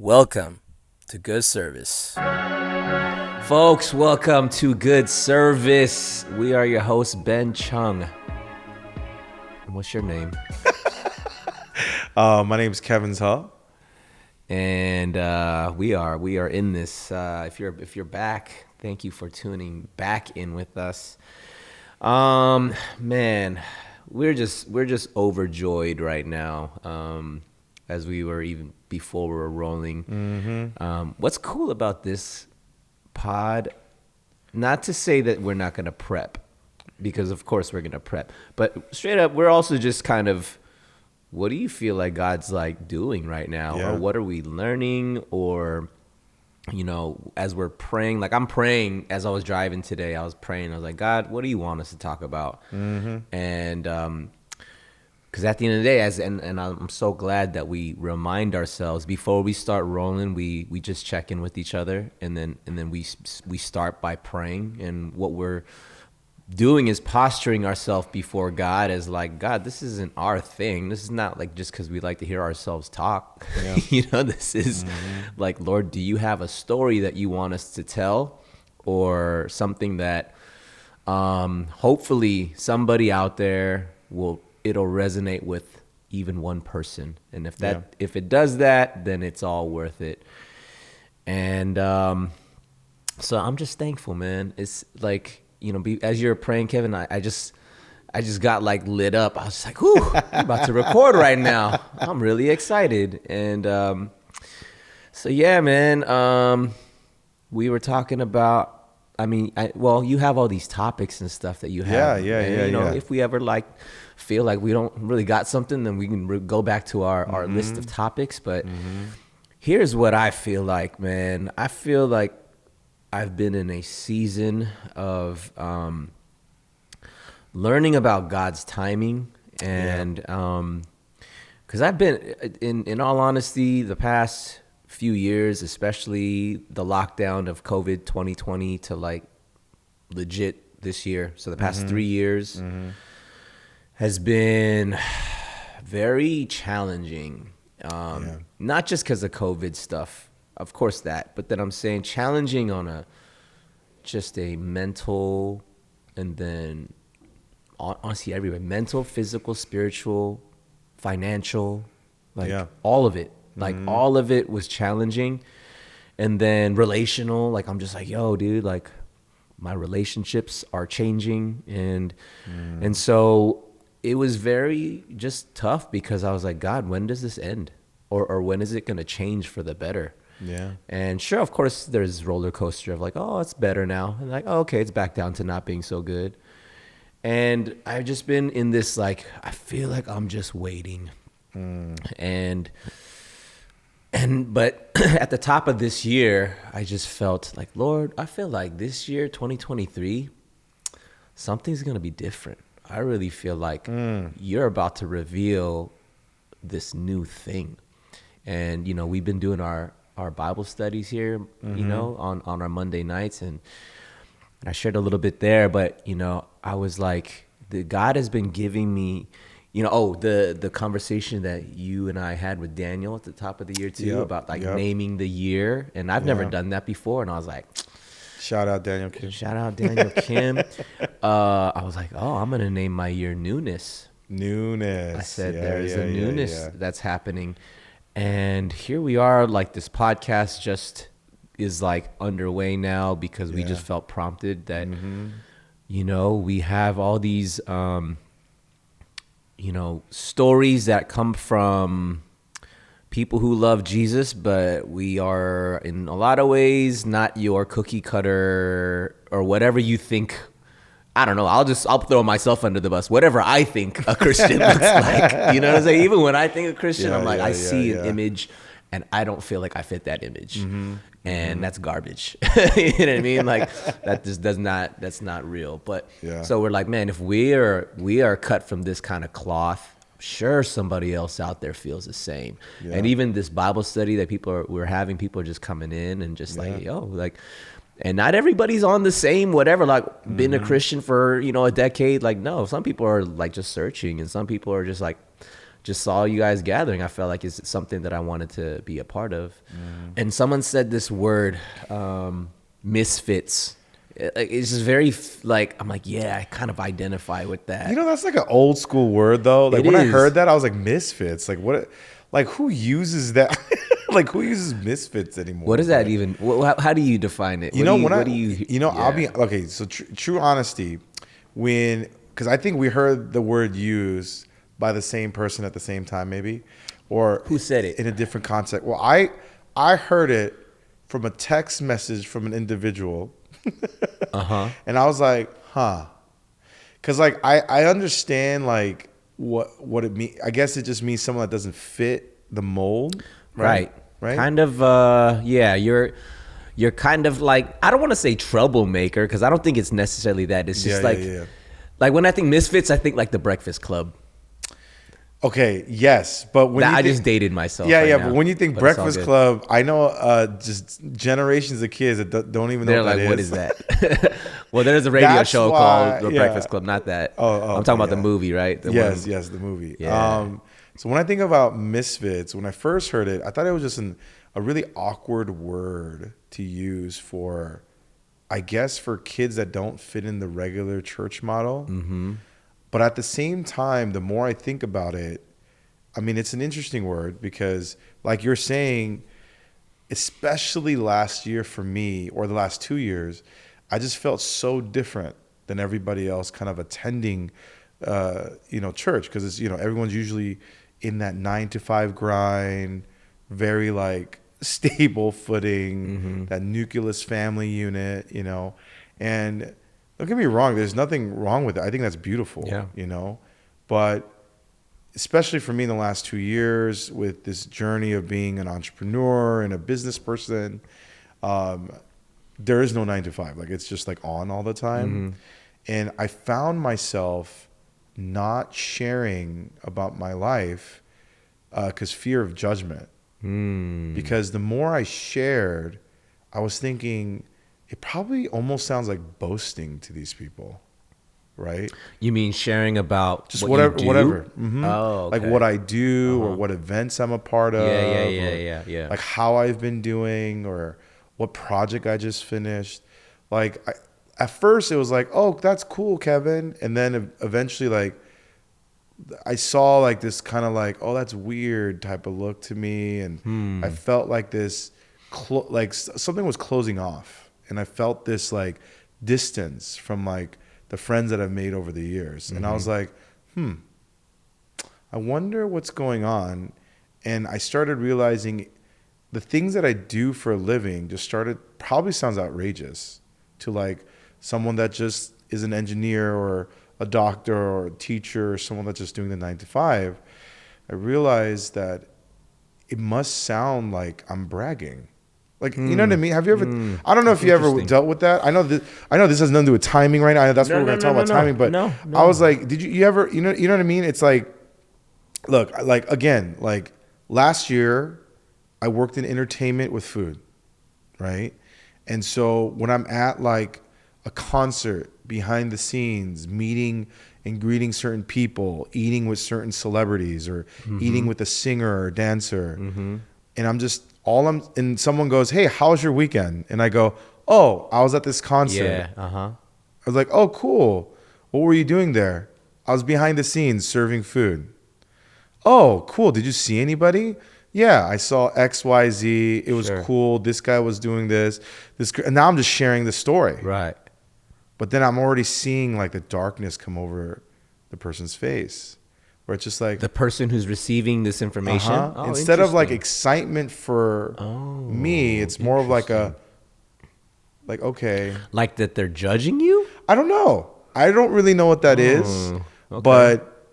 Welcome to Good Service. Folks, welcome to Good Service. We are your hosts, Ben Chung. And what's your name? My name is Kevin Hall. And we are in this. If you're back, thank you for tuning back in with us. Man, we're just overjoyed right now. As we were even before we were rolling. Mm-hmm. What's cool about this pod? Not to say that we're not going to prep, because of course we're going to prep. But straight up, we're also just kind of, what do you feel like God's like doing right now? Yeah. Or what are we learning? Or, you know, as we're praying, like I'm praying as I was driving today, I was praying. I was like, God, what do you want us to talk about? Mm-hmm. And because at the end of the day, and I'm so glad that we remind ourselves before we start rolling, we just check in with each other, and then we start by praying. And what we're doing is posturing ourselves before God as like, God, this isn't our thing. This is not like just because we like to hear ourselves talk. Yeah. You know, this is like, Lord, do you have a story that you want us to tell, or something that hopefully somebody out there it'll resonate with even one person. And if it does that, then it's all worth it. And so I'm just thankful, man. It's like, you know, as you're praying, Kevin, I just got like lit up. I was just like, ooh, I'm about to record right now. I'm really excited. And so yeah, man, we were talking about, you have all these topics and stuff that you have. Yeah. You know, if we ever feel like we don't really got something, then we can go back to our list of topics. But here's what I feel like, man. I feel like I've been in a season of learning about God's timing. And because I've been, in all honesty, the past few years, especially the lockdown of COVID 2020 to like legit this year, so the past 3 years has been very challenging. Not just because of COVID stuff, of course that, but then I'm saying challenging on just a mental, and then honestly everywhere, mental, physical, spiritual, financial, all of it. Like all of it was challenging. And then relational, like I'm just like, yo, dude, like my relationships are changing. And so it was very just tough, because I was like, God, when does this end? Or when is it going to change for the better? Yeah. And sure, of course, there's roller coaster of like, oh, it's better now. And like, oh, okay, it's back down to not being so good. And I've just been in this, like, I feel like I'm just waiting. But at the top of this year, I just felt like, Lord, I feel like this year, 2023, something's going to be different. I really feel like you're about to reveal this new thing. And, you know, we've been doing our Bible studies here, you know, on our Monday nights. And I shared a little bit there, but, you know, I was like, God has been giving me, you know, the conversation that you and I had with Daniel at the top of the year too, about naming the year. And I've never done that before. And I was like, Shout out Daniel Kim. I was like, oh, I'm going to name my year Newness. I said, there's a newness that's happening. And here we are, like this podcast just is like underway now, because we just felt prompted that, you know, we have all these, you know, stories that come from people who love Jesus, but we are in a lot of ways not your cookie cutter or whatever you think. I don't know. I'll throw myself under the bus. Whatever I think a Christian looks like, you know what I'm saying? Even when I think of Christian, I'm like, I see an image and I don't feel like I fit that image. And that's garbage. You know what I mean? Like that just that's not real. But so we're like, man, if we are cut from this kind of cloth, sure, somebody else out there feels the same. And even this Bible study that we're having, people are just coming in and just like, yo, like, and not everybody's on the same whatever, like been a Christian for, you know, a decade. Like, no, some people are like just searching, and some people are just like just saw you guys gathering. I felt like it's something that I wanted to be a part of. And someone said this word, misfits. It's just very like, I'm like, yeah, I kind of identify with that. You know, that's like an old school word though. Like when I is. heard that, I was like, misfits. Like what? Like who uses that? Like who uses misfits anymore? What does that even? How do you define it? You know, what do you? You know, I'll be okay. So true honesty, because I think we heard the word used by the same person at the same time, maybe, or Who said it? in a different context. Well, I heard it from a text message from an individual, and I was like, huh, because like I understand like what it means. I guess it just means someone that doesn't fit the mold, Right. Right. Kind of. Yeah. You're kind of like, I don't want to say troublemaker because I don't think it's necessarily that. It's just like when I think misfits, I think like the Breakfast Club. Okay, yes, but when I just dated myself. Yeah, right yeah, now, but when you think but it's all Breakfast good. Club, I know just generations of kids that don't even know They're what like, that what is. is that? Well, there's a radio That's show why- called The yeah. Breakfast Club, not that. Oh, I'm talking about yeah. the movie, right? The Yes, one- yes, the movie. Yeah. So when I think about misfits, when I first heard it, I thought it was just a really awkward word to use for, I guess, for kids that don't fit in the regular church model. Mm-hmm. But at the same time, the more I think about it, I mean, it's an interesting word because, like you're saying, especially last year for me, or the last 2 years, I just felt so different than everybody else kind of attending, church. Because it's, everyone's usually in that 9 to 5 grind, very like stable footing, that nucleus family unit, and don't get me wrong, there's nothing wrong with it. I think that's beautiful, but especially for me in the last 2 years with this journey of being an entrepreneur and a business person, there is no 9 to 5. Like it's just like on all the time. And I found myself not sharing about my life because fear of judgment. Because the more I shared, I was thinking it probably almost sounds like boasting to these people. Right? You mean sharing about Just what whatever, you do? whatever. Mm-hmm. Oh, okay. Like what I do or what events I'm a part of. Yeah. Like how I've been doing or what project I just finished. Like at first it was like, oh, that's cool, Kevin. And then eventually like I saw like this kind of like, oh, that's weird type of look to me. And I felt like this, like something was closing off. And I felt this like distance from like the friends that I've made over the years. And I was like, I wonder what's going on. And I started realizing the things that I do for a living probably sounds outrageous to like someone that just is an engineer or a doctor or a teacher or someone that's just doing the 9 to 5. I realized that it must sound like I'm bragging. Like, you know what I mean? Have you ever, I don't know if you ever dealt with that. I know this has nothing to do with timing right now. That's what we're going to talk about timing. But I was like, did you ever, you know what I mean? It's like, look, like again, like last year I worked in entertainment with food, right? And so when I'm at like a concert behind the scenes, meeting and greeting certain people, eating with certain celebrities or eating with a singer or dancer, and I'm just, and someone goes, hey, how's your weekend? And I go, oh, I was at this concert. I was like, oh, cool. What were you doing there? I was behind the scenes serving food. Oh, cool. Did you see anybody? Yeah, I saw XYZ. It was cool. This guy was doing this. And now I'm just sharing the story. Right. But then I'm already seeing like the darkness come over the person's face. Where it's just like the person who's receiving this information. Oh, instead of like excitement for me, it's more of like okay, like that they're judging you. I don't know. I don't really know what that is, but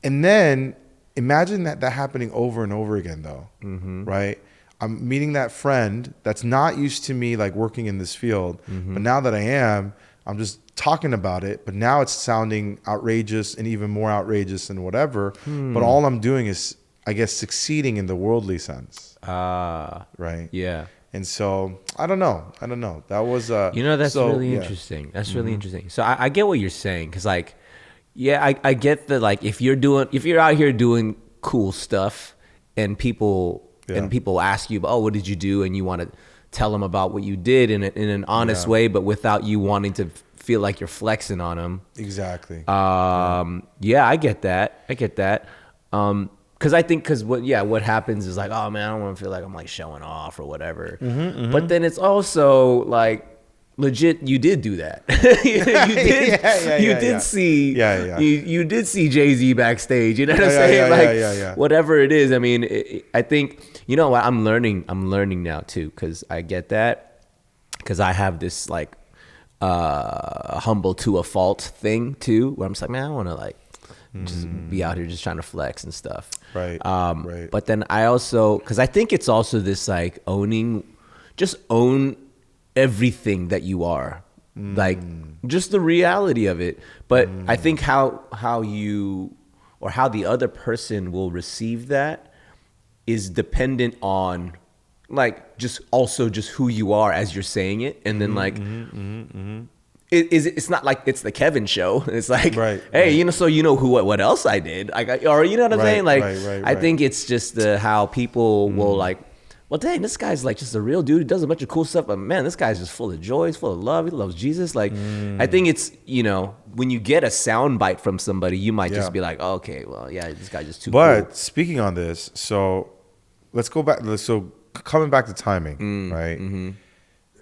and then imagine that happening over and over again, though, right? I'm meeting that friend that's not used to me like working in this field, but now that I am, I'm just talking about it, but now it's sounding outrageous and even more outrageous and whatever. But all I'm doing is, I guess, succeeding in the worldly sense. Right. Yeah. And so I don't know. That was that's really interesting. That's really interesting. So I get what you're saying, because like Yeah, I get that. Like, if you're out here doing cool stuff, and people ask you, oh, what did you do, and you want to tell them about what you did in an honest way, but without you wanting to feel like you're flexing on them. Exactly. Yeah, I get that. Because what happens is like, oh man, I don't want to feel like I'm like showing off or whatever. But then it's also like, legit, you did do that. You did see Jay-Z backstage. You know what I'm saying? Whatever it is. I mean, I think, you know what, I'm learning now too, because I get that, because I have this like humble to a fault thing too, where I'm just like, man, I want to like just be out here just trying to flex and stuff. Right. But then I also, because I think it's also this like own everything that you are, like just the reality of it. But I think how you or how the other person will receive that is dependent on like just who you are as you're saying it. And then like it's not like it's the Kevin show. It's like, hey, you know, so you know what else I did, or you know what I'm saying? Like, I think it's just how people will like, well, dang, this guy's like just a real dude. He does a bunch of cool stuff, but man, this guy's just full of joy. He's full of love. He loves Jesus. Like, I think it's, you know, when you get a sound bite from somebody, you might just be like, oh, okay, well, yeah, this guy's just too cool. But speaking on this, so let's go back. So coming back to timing, right?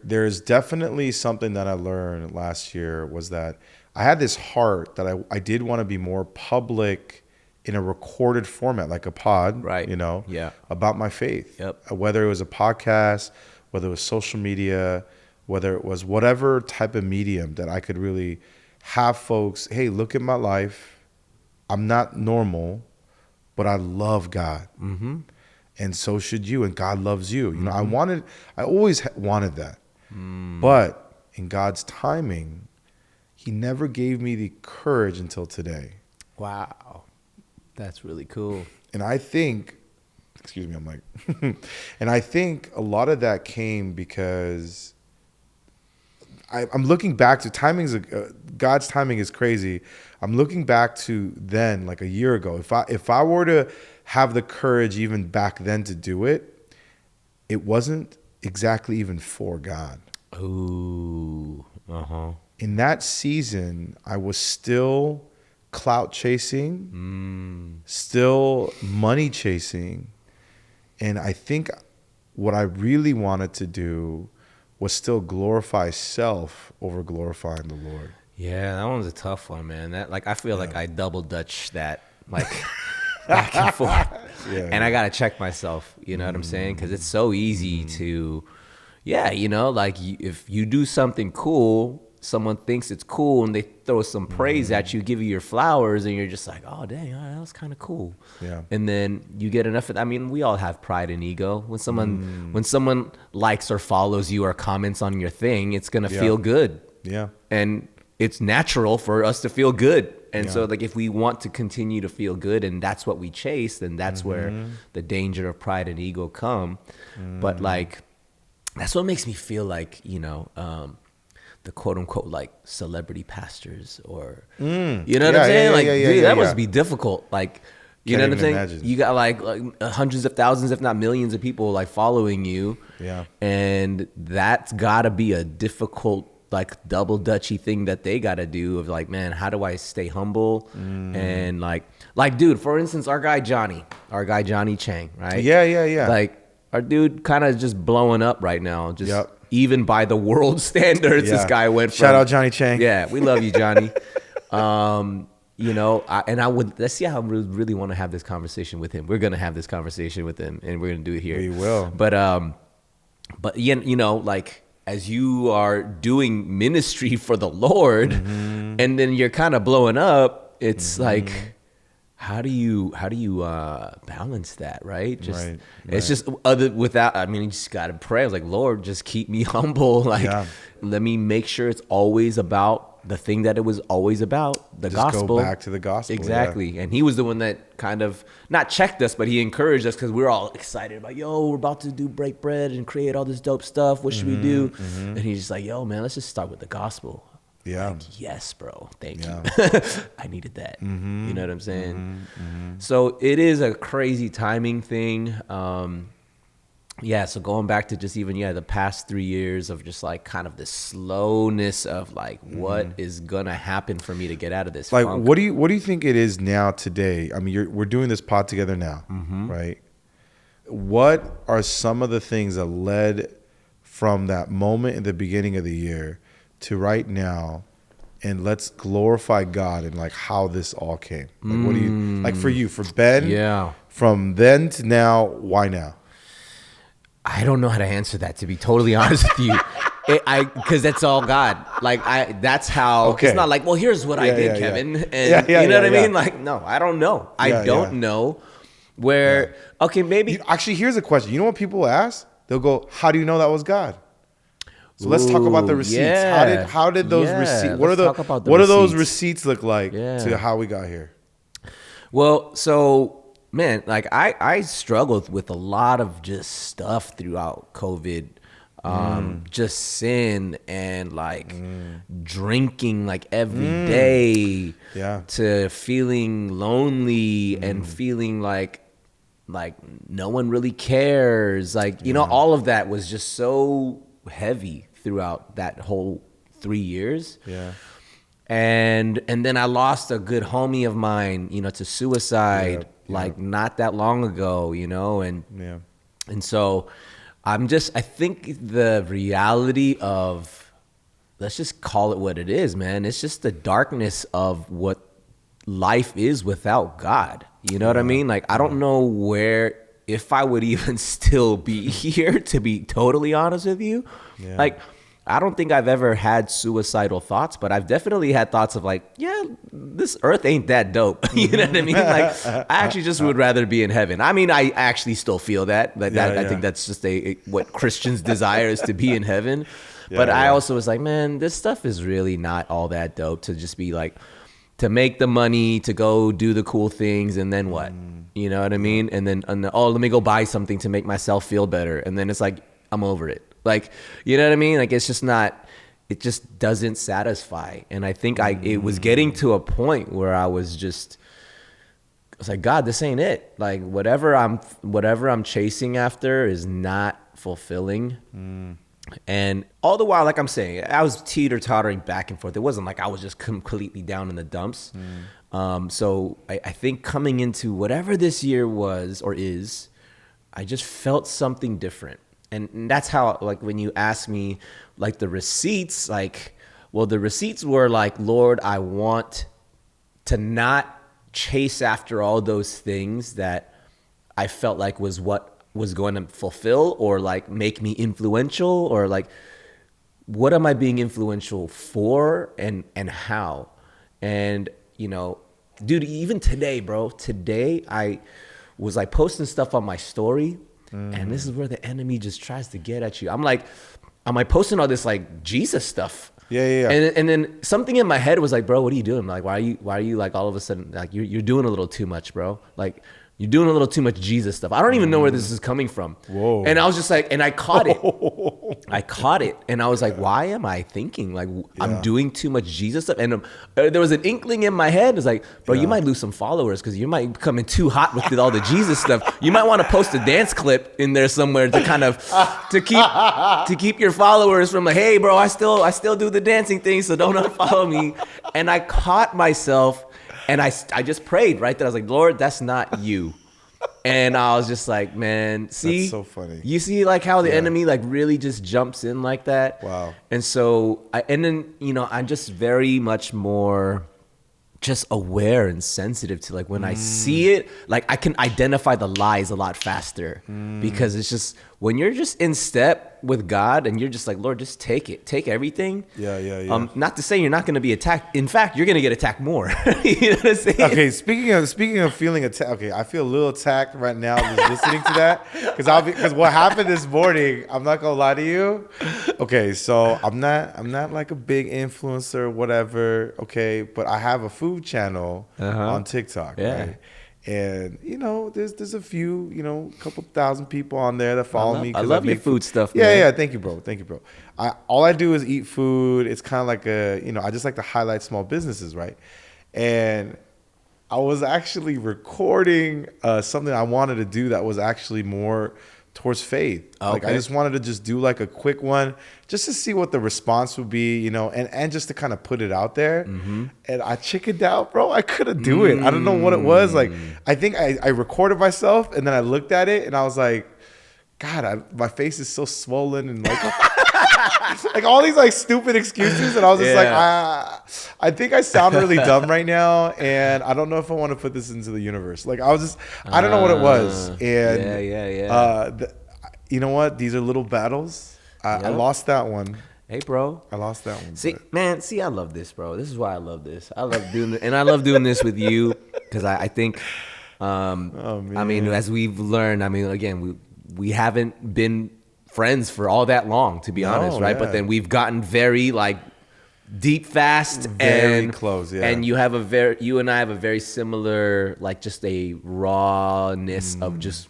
There's definitely something that I learned last year, was that I had this heart that I did want to be more public in a recorded format, like a pod, you know, about my faith. Whether it was a podcast, whether it was social media, whether it was whatever type of medium that I could really have folks, hey, look at my life. I'm not normal, but I love God. And so should you, and God loves you. You know, I always wanted that. But in God's timing, he never gave me the courage until today. Wow. That's really cool. And I think, excuse me, I'm like, and I think a lot of that came because I'm looking back to God's timing is crazy. I'm looking back to then, like a year ago. If I were to have the courage even back then to do it, it wasn't exactly even for God. Ooh. In that season, I was still clout chasing, still money chasing. And I think what I really wanted to do was still glorify self over glorifying the Lord. Yeah, that one's a tough one, man. That, like, I feel like I double dutch that, like, back and forth. And I got to check myself, you know what I'm saying? Because it's so easy to, you know, like, if you do something cool, someone thinks it's cool and they throw some praise at you, give you your flowers, and you're just like, oh, dang, that was kind of cool. And then you get enough of, I mean, we all have pride and ego. When someone likes or follows you or comments on your thing, it's going to feel good. And it's natural for us to feel good. And so, like, if we want to continue to feel good and that's what we chase, then that's where the danger of pride and ego come. But, like, that's what makes me feel like, you know, the quote unquote like celebrity pastors, or you know what I'm saying? Like, dude, that must be difficult. Like, you know what I'm saying? Imagine. You got like hundreds of thousands, if not millions of people like following you. And that's gotta be a difficult, like, double dutchy thing that they gotta do of like, man, how do I stay humble? And like, dude, for instance, our guy Johnny Chang, right? Like, our dude kind of just blowing up right now. Just even by the world standards, this guy went from. Shout out Johnny Chang. Yeah, we love you, Johnny. You know, let's see how I really want to have this conversation with him. We're going to have this conversation with him, and we're going to do it here. We will. But you know, like, as you are doing ministry for the Lord, and then you're kind of blowing up, it's like, how do you balance that, right? It's just I mean, you just got to pray. I was like, Lord, just keep me humble. Like, let me make sure it's always about the thing that it was always about, the gospel. Go back to the gospel. Exactly. And he was the one that kind of not checked us, but he encouraged us, because we were all excited about, yo, we're about to break bread and create all this dope stuff. What should we do? And he's just like, yo, man, let's just start with the gospel. Yeah. Like, yes, bro. Thank Yeah. you. I needed that. You know what I'm saying? So it is a crazy timing thing. Yeah, so going back to just even the past 3 years of just like kind of the slowness of like what is gonna happen for me to get out of this Like, funk. what do you think it is now today? I mean, we're doing this pod together now, right? What are some of the things that led from that moment in the beginning of the year to right now? And let's glorify God and like how this all came. Like, what do you like for you, for Ben? Yeah. From then to now, why now? I don't know how to answer that, to be totally honest with you. Because that's all God. Like that's how. Okay. It's not like, well, here's what I did, yeah. Kevin, and Yeah, you know what I yeah. mean. Like, no, I don't know. I Yeah, don't yeah. know where. Okay, maybe. Actually, here's a question. You know what people ask? They'll go, "How do you know that was God?" So let's talk about the Ooh, receipts. yeah. How did those Yeah, receipts? let's talk about the what do those receipts. receipts look like Yeah. to how we got here? Well, so man, like I struggled with a lot of just stuff throughout COVID. Just sin and like drinking like every day, Yeah. to feeling lonely and feeling like no one really cares. Like, you know, all of that was just so heavy throughout that whole 3 years. Yeah. And then I lost a good homie of mine, you know, to suicide like not that long ago, you know, and Yeah. and so I think the reality of, let's just call it what it is, man. It's just the darkness of what life is without God. You know what I mean? Like, I don't know if I would even still be here, to be totally honest with you. Yeah. Like, I don't think I've ever had suicidal thoughts, but I've definitely had thoughts of like, yeah, this earth ain't that dope. You know what I mean? Like, I actually just would rather be in heaven. I mean, I actually still feel that. I think that's just what Christians desire, is to be in heaven. But I also was like, man, this stuff is really not all that dope, to just be like, to make the money, to go do the cool things, and then what? You know what I mean? And then, let me go buy something to make myself feel better. And then it's like, I'm over it. Like, you know what I mean? Like, it's just not, it just doesn't satisfy. And I think it was getting to a point where I was like, God, this ain't it. Like, whatever I'm chasing after is not fulfilling. And all the while, like I'm saying, I was teeter-tottering back and forth. It wasn't like I was just completely down in the dumps. So I think coming into whatever this year was or is, I just felt something different. And that's how, like, when you ask me, like, the receipts, like, well, the receipts were like, Lord, I want to not chase after all those things that I felt like was what was going to fulfill or like make me influential, or like, what am I being influential for, and how? And, you know, dude, even today, bro, I was like posting stuff on my story, and this is where the enemy just tries to get at you. I'm like posting all this like Jesus stuff. Yeah. And then something in my head was like, bro, what are you doing? I'm like, why are you like all of a sudden, like, you're doing a little too much, bro. Like, you're doing a little too much Jesus stuff. I don't even know where this is coming from. Whoa. And I was just like, and I caught it. And I was like, why am I thinking like I'm doing too much Jesus stuff? And there was an inkling in my head. It's like, bro, you might lose some followers because you might be coming too hot with all the Jesus stuff. You might want to post a dance clip in there somewhere to kind of to keep your followers from like, hey, bro, I still do the dancing thing, so don't unfollow me. And I caught myself. And I just prayed right there. I was like, Lord, that's not you. And I was just like, man, see? That's so funny. You see like how the enemy like really just jumps in like that? Wow. And so, then, you know, I'm just very much more just aware and sensitive to like when I see it, like I can identify the lies a lot faster because it's just when you're just in step with God and you're just like, Lord, just take everything. Yeah. Not to say you're not going to be attacked. In fact, you're going to get attacked more. You know what I'm saying? Okay, speaking of feeling attacked, okay, I feel a little attacked right now just listening to that because what happened this morning, I'm not gonna lie to you. Okay, so I'm not like a big influencer or whatever. Okay, but I have a food channel on TikTok, Yeah. right? And there's a few, a couple thousand people on there that follow me. I love your food stuff, yeah, man. yeah. Thank you, bro. All I do is eat food. It's kind of like I just like to highlight small businesses, right? And I was actually recording something I wanted to do that was actually more towards faith. Okay. Like I just wanted to just do like a quick one just to see what the response would be, and just to kind of put it out there. Mm-hmm. And I chickened out, bro. I couldn't do it. I don't know what it was. Like I think I recorded myself and then I looked at it and I was like, God, my face is so swollen and like like all these like stupid excuses, and I was just like, I think I sound really dumb right now, and I don't know if I want to put this into the universe. Like I don't know what it was, and you know what? These are little battles. I lost that one. Hey, bro. I lost that one. See, I love this, bro. This is why I love this. I love doing it, and I love doing this with you because I think, I mean, as we've learned, I mean, again, we haven't been friends for all that long, to be honest, right? Yeah. But then we've gotten very like deep, fast, very close. Yeah, and you and I have a very similar, like just a rawness of just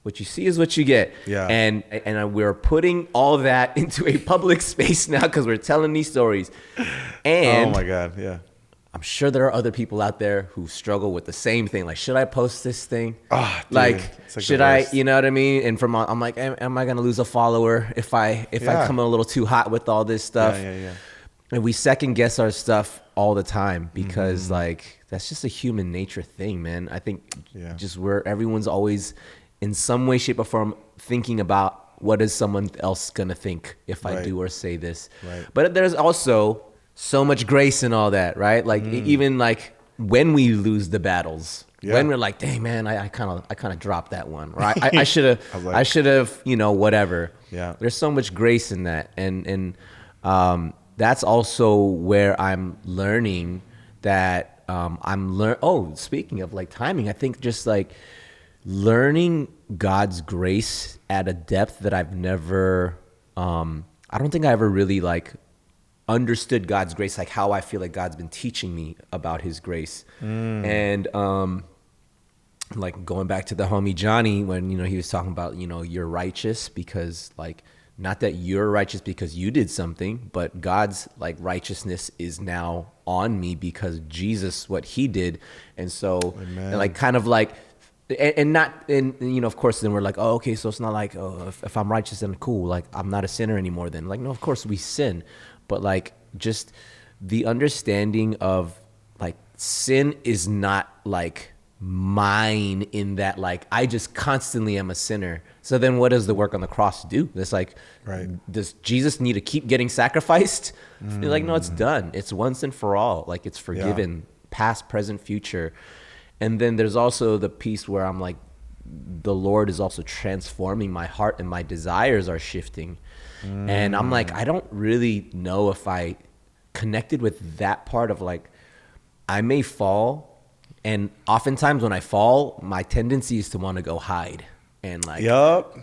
what you see is what you get. Yeah, and we're putting all that into a public space now because we're telling these stories. And oh my God, yeah. I'm sure there are other people out there who struggle with the same thing. Like, should I post this thing? Oh, dude, like should I, you know what I mean? And I'm like, am I going to lose a follower if I come a little too hot with all this stuff? Yeah. And we second guess our stuff all the time because like, that's just a human nature thing, man. I think just where everyone's always in some way, shape or form thinking about what is someone else going to think if I do or say this. Right. But there's also so much grace in all that, right? Like even like when we lose the battles, when we're like, dang man, I kind of dropped that one, or I should have, whatever. Yeah. There's so much grace in that, and that's also where I'm learning that speaking of like timing, I think just like learning God's grace at a depth that I've never, I don't think I ever really like understood God's grace, like how I feel like God's been teaching me about his grace. And like going back to the homie Johnny, when he was talking about you're righteous because like, not that you're righteous because you did something, but God's like righteousness is now on me because Jesus, what he did. And so and like kind of like of course then we're like, oh, okay, so it's not like, oh, if I'm righteous then cool, like I'm not a sinner anymore then. Like, no, of course we sin. But like just the understanding of like sin is not like mine in that like I just constantly am a sinner. So then what does the work on the cross do? It's like, does Jesus need to keep getting sacrificed? You're like, no, it's done. It's once and for all. Like it's forgiven, past, present, future. And then there's also the piece where I'm like, the Lord is also transforming my heart and my desires are shifting. And I'm like, I don't really know if I connected with that part of like, I may fall. And oftentimes when I fall, my tendency is to want to go hide. And like,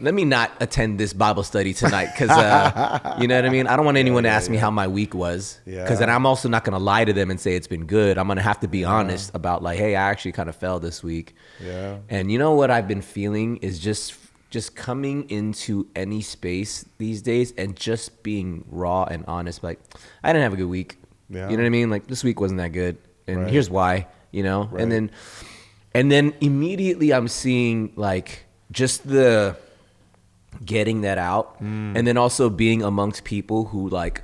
let me not attend this Bible study tonight because, you know what I mean? I don't want anyone to ask me how my week was because then I'm also not going to lie to them and say it's been good. I'm going to have to be honest about like, hey, I actually kind of fell this week. Yeah. And you know what I've been feeling is just coming into any space these days and just being raw and honest. Like, I didn't have a good week. Yeah. You know what I mean? Like this week wasn't that good. And here's why, and then immediately I'm seeing like, just the getting that out and then also being amongst people who like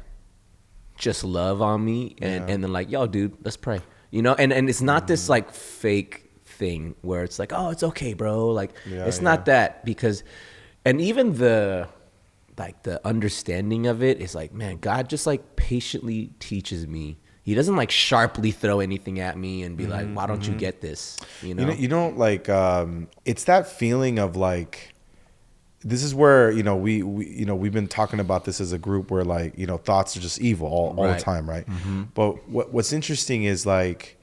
just love on me and then like, yo, dude, let's pray, and it's not this like fake thing where it's like, oh, it's okay, bro. Like it's not that because, and even the understanding of it is like, man, God just like patiently teaches me. He doesn't like sharply throw anything at me and be like, why don't you get this? You don't like, it's that feeling of like, this is where, we've been talking about this as a group where like, thoughts are just evil all the time. Right. But what's interesting is like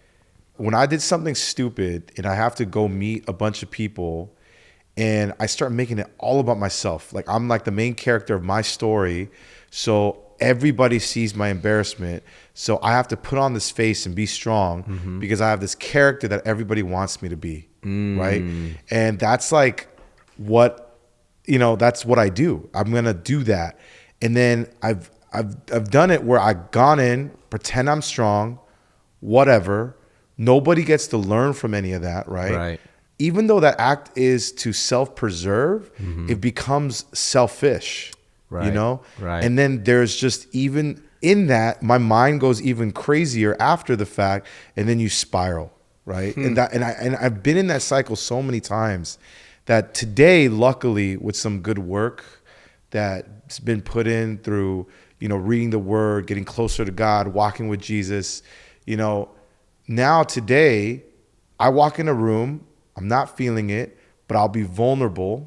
when I did something stupid and I have to go meet a bunch of people and I start making it all about myself. Like I'm like the main character of my story. So everybody sees my embarrassment. So I have to put on this face and be strong because I have this character that everybody wants me to be. right? And that's like what, that's what I do. I'm gonna do that, and then I've done it where I've gone in, pretend I'm strong, whatever. Nobody gets to learn from any of that, right? Right. Even though that act is to self-preserve, it becomes selfish, Right. Right. And then there's just, even in that, my mind goes even crazier after the fact, and then you spiral, right? And I've been in that cycle so many times that today, luckily, with some good work that's been put in through, reading the word, getting closer to God, walking with Jesus, now today, I walk in a room, I'm not feeling it, but I'll be vulnerable.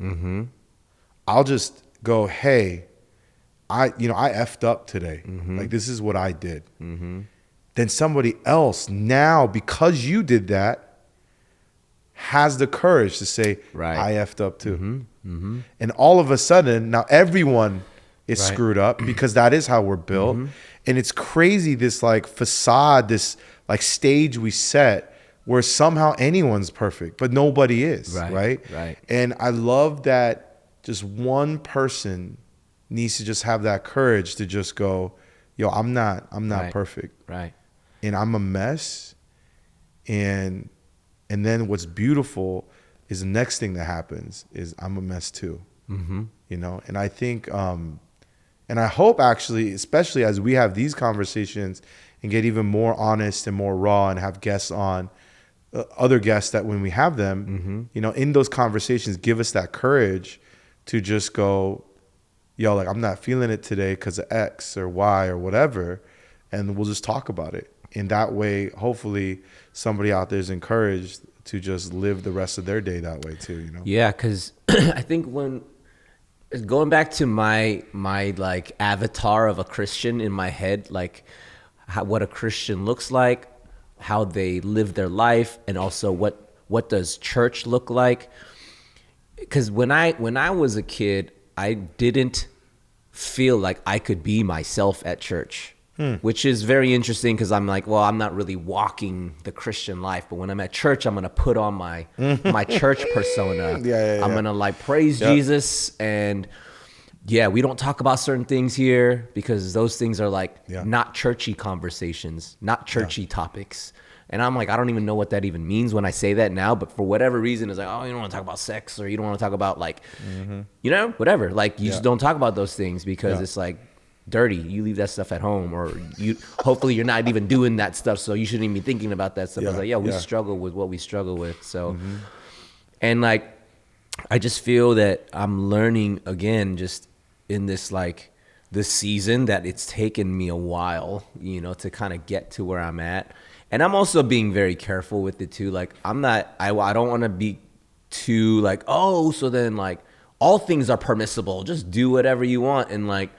I'll just go, hey, I effed up today. Like, this is what I did. Then somebody else now, because you did that, has the courage to say, Right. I effed up too. And all of a sudden, now everyone is Right. screwed up, because that is how we're built. And it's crazy, this like facade, this like stage we set where somehow anyone's perfect, but nobody is, right? Right. And I love that just one person needs to just have that courage to just go, yo, I'm not Right. perfect. Right. And I'm a mess. And what's beautiful is the next thing that happens is I'm a mess too. And I think, and I hope, actually, especially as we have these conversations and get even more honest and more raw, and have guests on, other guests, that when we have them, in those conversations, give us that courage to just go, yo, like, I'm not feeling it today because of X or Y or whatever. And we'll just talk about it. In that way, hopefully somebody out there is encouraged to just live the rest of their day that way too, Yeah, because I think when going back to my like avatar of a Christian in my head, like what a Christian looks like, how they live their life, and also what does church look like? Because when I was a kid, I didn't feel like I could be myself at church. Which is very interesting, because I'm like, well, I'm not really walking the Christian life, but when I'm at church, I'm gonna put on my church persona. I'm gonna like praise Jesus, and we don't talk about certain things here, because those things are like not churchy conversations, not churchy topics. And I'm like, I don't even know what that even means when I say that now, but for whatever reason, it's like, oh, you don't want to talk about sex, or you don't want to talk about like, whatever. Like, you just don't talk about those things, because it's like dirty. You leave that stuff at home, or hopefully you're not even doing that stuff, so you shouldn't even be thinking about that stuff. I was like, we struggle with what we struggle with. So, and like, I just feel that I'm learning again, just in this like this season, that it's taken me a while, to kind of get to where I'm at. And I'm also being very careful with it too. Like, I don't want to be too like, oh, so then like all things are permissible, just do whatever you want, and like,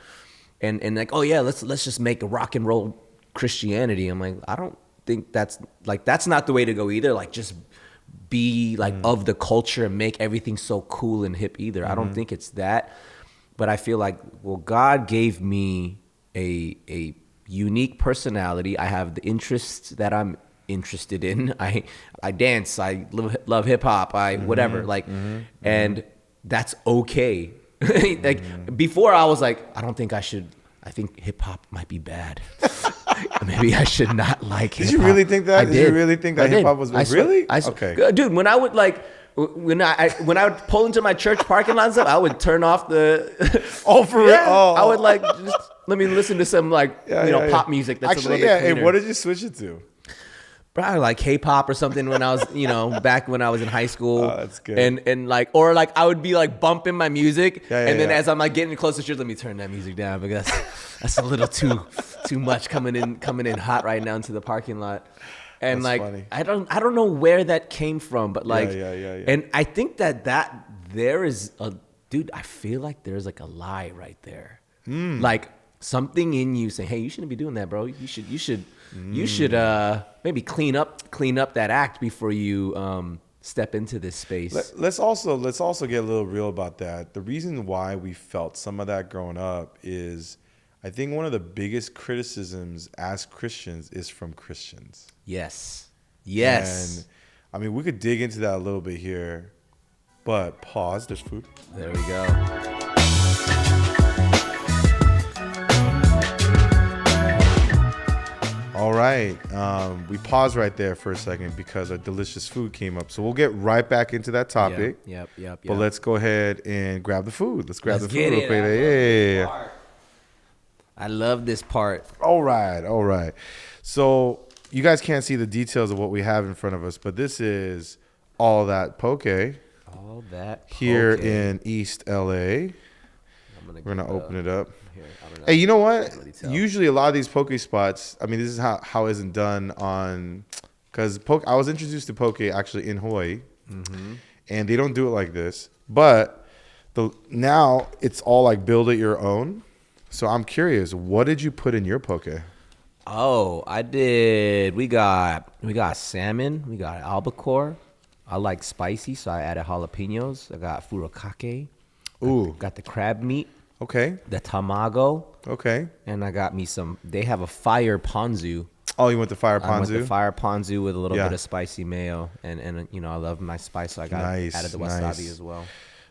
and like, oh yeah, let's just make a rock and roll Christianity. I'm like, I don't think that's not the way to go either. Like, just be like of the culture and make everything so cool and hip either. I don't think it's that. But I feel like, well, God gave me a unique personality. I have the interests that I'm interested in. I dance. I love hip hop. Whatever. Like, and that's okay. Like, before I was like, I think hip hop might be bad. Maybe I should not like hip hop. Did you really think that? Did you really think that hip hop was bad? Really? Okay. Dude, when I would like, when I would pull into my church parking lot and stuff, I would turn off the. Oh, for real? Oh. I would like, just let me listen to some like, pop music. That's actually, a little bit cleaner. Hey, what did you switch it to? Probably like K-pop or something when I was, back when I was in high school. Oh, that's good. And like, or like I would be like bumping my music, and then as I'm like getting closer to church, let me turn that music down, because that's a little too much coming in hot right now into the parking lot. And that's like, funny. I don't know where that came from, but like, and I think that there is dude, I feel like there's like a lie right there. Like, something in you saying, hey, you shouldn't be doing that, bro. You should maybe clean up that act before you step into this space. Let's also get a little real about that. The reason why we felt some of that growing up is, I think one of the biggest criticisms as Christians is from Christians. Yes. And I mean, we could dig into that a little bit here, but pause. There's food. There we go. All right. We paused right there for a second because a delicious food came up. So we'll get right back into that topic. Yep. But let's go ahead and grab the food. Let's grab the food real quick. Yeah. I love this part. All right. So you guys can't see the details of what we have in front of us, but this is all that poke. All that poke. Here in East LA. We're going to open it up. Here, Hey, you know what? Usually a lot of these poke spots, I mean, this is how isn't done on, because I was introduced to poke actually in Hawaii, and they don't do it like this. But now it's all like build it your own. So I'm curious, what did you put in your poke? Oh, I did. We got salmon. We got albacore. I like spicy, so I added jalapenos. I got furikake. Ooh. Got the crab meat. Okay. The tamago. Okay. And I got me some. They have a fire ponzu. Oh, you went the fire ponzu? I went the fire ponzu with a little bit of spicy mayo, and you know I love my spice, so I added the wasabi as well.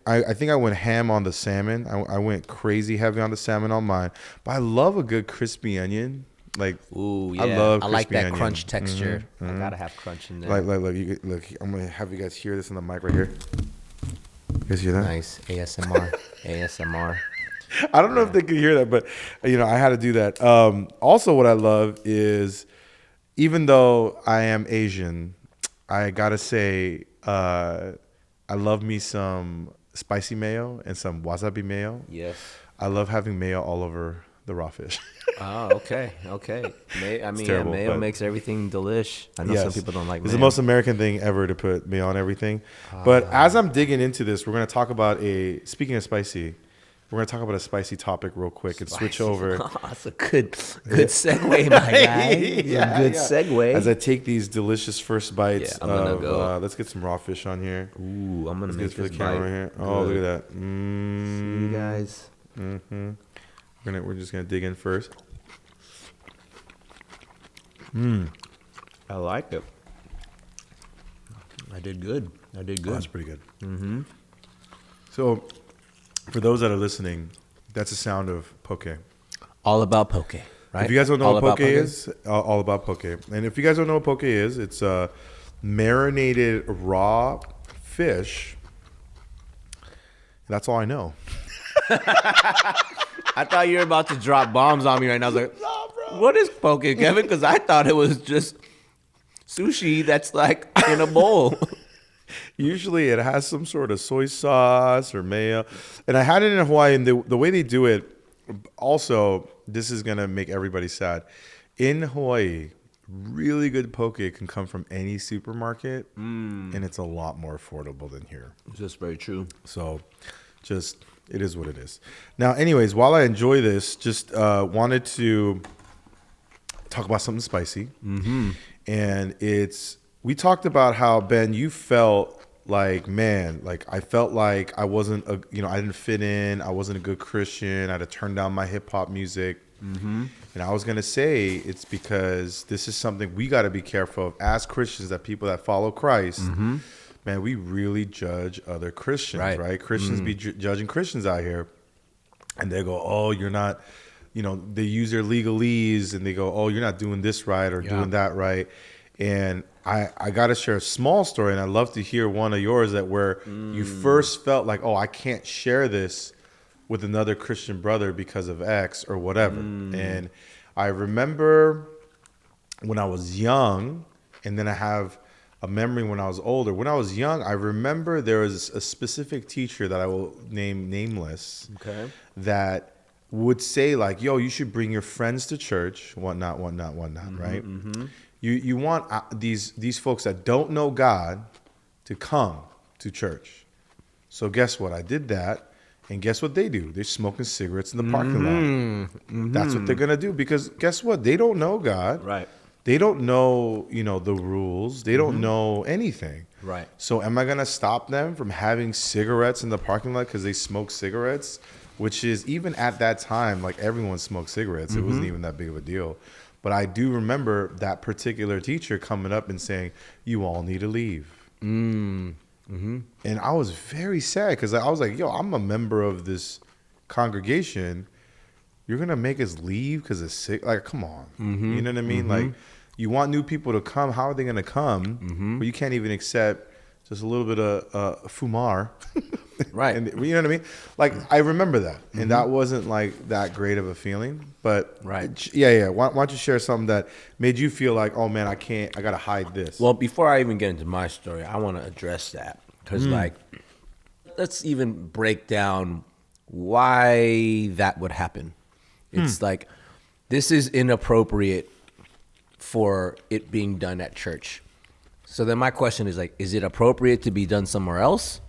I think I went ham on the salmon. I went crazy heavy on the salmon on mine, but I love a good crispy onion. Like, ooh, yeah. I like that onion. crunch texture. I gotta have crunch in there. Look, I'm gonna have you guys hear this on the mic right here. You guys hear that? Nice ASMR. ASMR. I don't know if they could hear that, but you know, I had to do that. Also, what I love is, even though I am Asian, I gotta say, I love me some spicy mayo and some wasabi mayo. Yes. I love having mayo all over the raw fish. Oh, okay. Terrible, mayo makes everything delish. I know some people don't like mayo. It's the most American thing ever to put mayo on everything. But as I'm digging into this, we're going to talk about speaking of spicy, we're going to talk about a spicy topic real quick and switch over. Oh, that's a good segue, my guy. Good segue. As I take these delicious first bites I'm gonna go. Let's get some raw fish on here. Ooh, I'm going to make for this the camera bite. right here. Oh, look at that. See you guys. Mm-hmm. We're just gonna dig in first. I like it. I did good. Oh, that's pretty good. Mm-hmm. So, for those that are listening, that's the sound of poke. All about poke, right? If you guys don't know what poke is, all about poke. And if you guys don't know what poke is, it's a marinated raw fish. That's all I know. I thought you were about to drop bombs on me right now. I was like, what is poke, Kevin? Because I thought it was just sushi that's like in a bowl. Usually it has some sort of soy sauce or mayo. And I had it in Hawaii, and the way they do it, also, this is going to make everybody sad. In Hawaii, really good poke can come from any supermarket, and it's a lot more affordable than here. That's very true. So it is what it is. Now, anyways, while I enjoy this, just wanted to talk about something spicy. Mm-hmm. And we talked about how, Ben, you felt like, man, like I felt like I wasn't, I didn't fit in. I wasn't a good Christian. I had to turn down my hip hop music. Mm-hmm. And I was going to say it's because this is something we got to be careful of as Christians, that people that follow Christ, man, we really judge other Christians, right? Christians be judging Christians out here, and they go, oh, you're not, they use their legalese, and they go, oh, you're not doing this right or doing that right. And I got to share a small story, and I'd love to hear one of yours where you first felt like, oh, I can't share this with another Christian brother because of X or whatever. And I remember when I was young, and then I have a memory when I was older. When I was young, I remember there was a specific teacher that I will name nameless, that would say like, yo, you should bring your friends to church, whatnot, right? Mm-hmm. You want these folks that don't know God to come to church. So guess what? I did that. And guess what they do? They're smoking cigarettes in the parking lot. Mm-hmm. That's what they're going to do, because guess what? They don't know God. Right. They don't know, the rules. They don't know anything. Right. So am I going to stop them from having cigarettes in the parking lot because they smoke cigarettes? Which is, even at that time, like, everyone smoked cigarettes. It wasn't even that big of a deal. But I do remember that particular teacher coming up and saying, "You all need to leave." Mm-hmm. And I was very sad because I was like, "Yo, I'm a member of this congregation. You're gonna make us leave because it's sick? Like, come on, Mm-hmm. you know what I mean? Mm-hmm. Like, you want new people to come. How are they gonna come? Mm-hmm. But you can't even accept just a little bit of fumar, Right. And you know what I mean? Like, I remember that, Mm-hmm. and that wasn't like that great of a feeling. But Right. yeah. Why don't you share something that made you feel like, oh man, I gotta hide this? Well, before I even get into my story, I want to address that because, like, let's even break down why that would happen. It's like, this is inappropriate for it being done at church. So then my question is like, is it appropriate to be done somewhere else?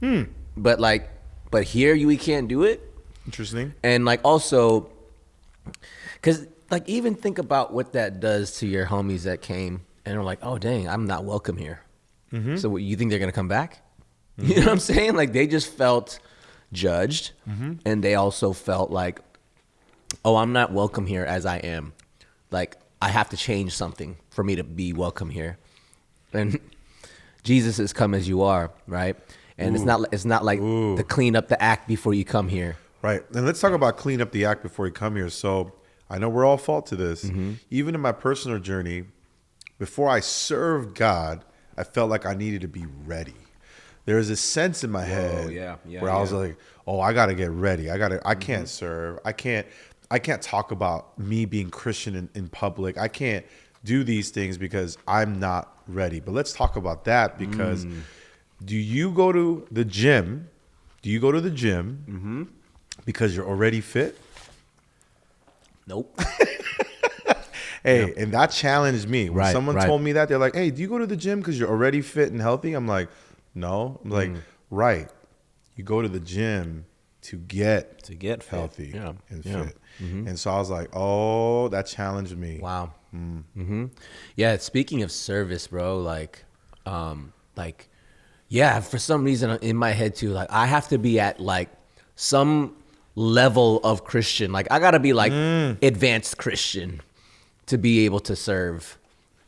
But here we can't do it. Interesting. And like also, because like even think about what that does to your homies that came and are like, oh dang, I'm not welcome here. So what, you think they're gonna come back? You know what I'm saying? Like they just felt judged, and they also felt like, oh, I'm not welcome here as I am. Like I have to change something for me to be welcome here. And Jesus has come as you are, right? And it's not like to clean up the act before you come here. Right. And let's talk about clean up the act before you come here. So I know we're all fault to this. Even in my personal journey, before I served God, I felt like I needed to be ready. There was a sense in my head where I was like, oh, I got to get ready. I can't serve. I can't talk about me being Christian in public. I can't do these things because I'm not ready. But let's talk about that because do you go to the gym? Because you're already fit? Nope. Hey, and that challenged me. When someone told me that, they're like, hey, do you go to the gym because you're already fit and healthy? I'm like, no. I'm like, right. You go to the gym to get healthy and fit. And so I was like, oh, that challenged me. Wow. Yeah, speaking of service, bro, yeah, for some reason in my head too, like I have to be at like some level of Christian. Like I gotta be like advanced Christian to be able to serve.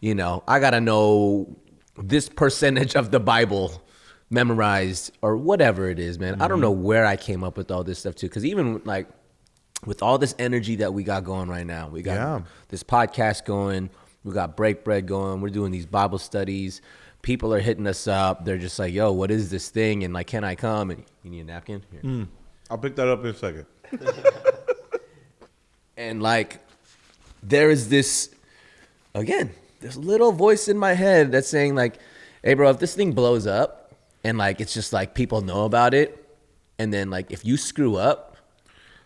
You know, I gotta know this percentage of the Bible memorized or whatever it is, man. I don't know where I came up with all this stuff too, because even like with all this energy that we got going right now, we got this podcast going, we got Break Bread going, we're doing these Bible studies. People are hitting us up. They're just like, yo, what is this thing? And like, can I come? And you need a napkin? Here. I'll pick that up in a second. And like, there is this little voice in my head that's saying like, hey, bro, if this thing blows up and like, it's just like people know about it. And then like, if you screw up,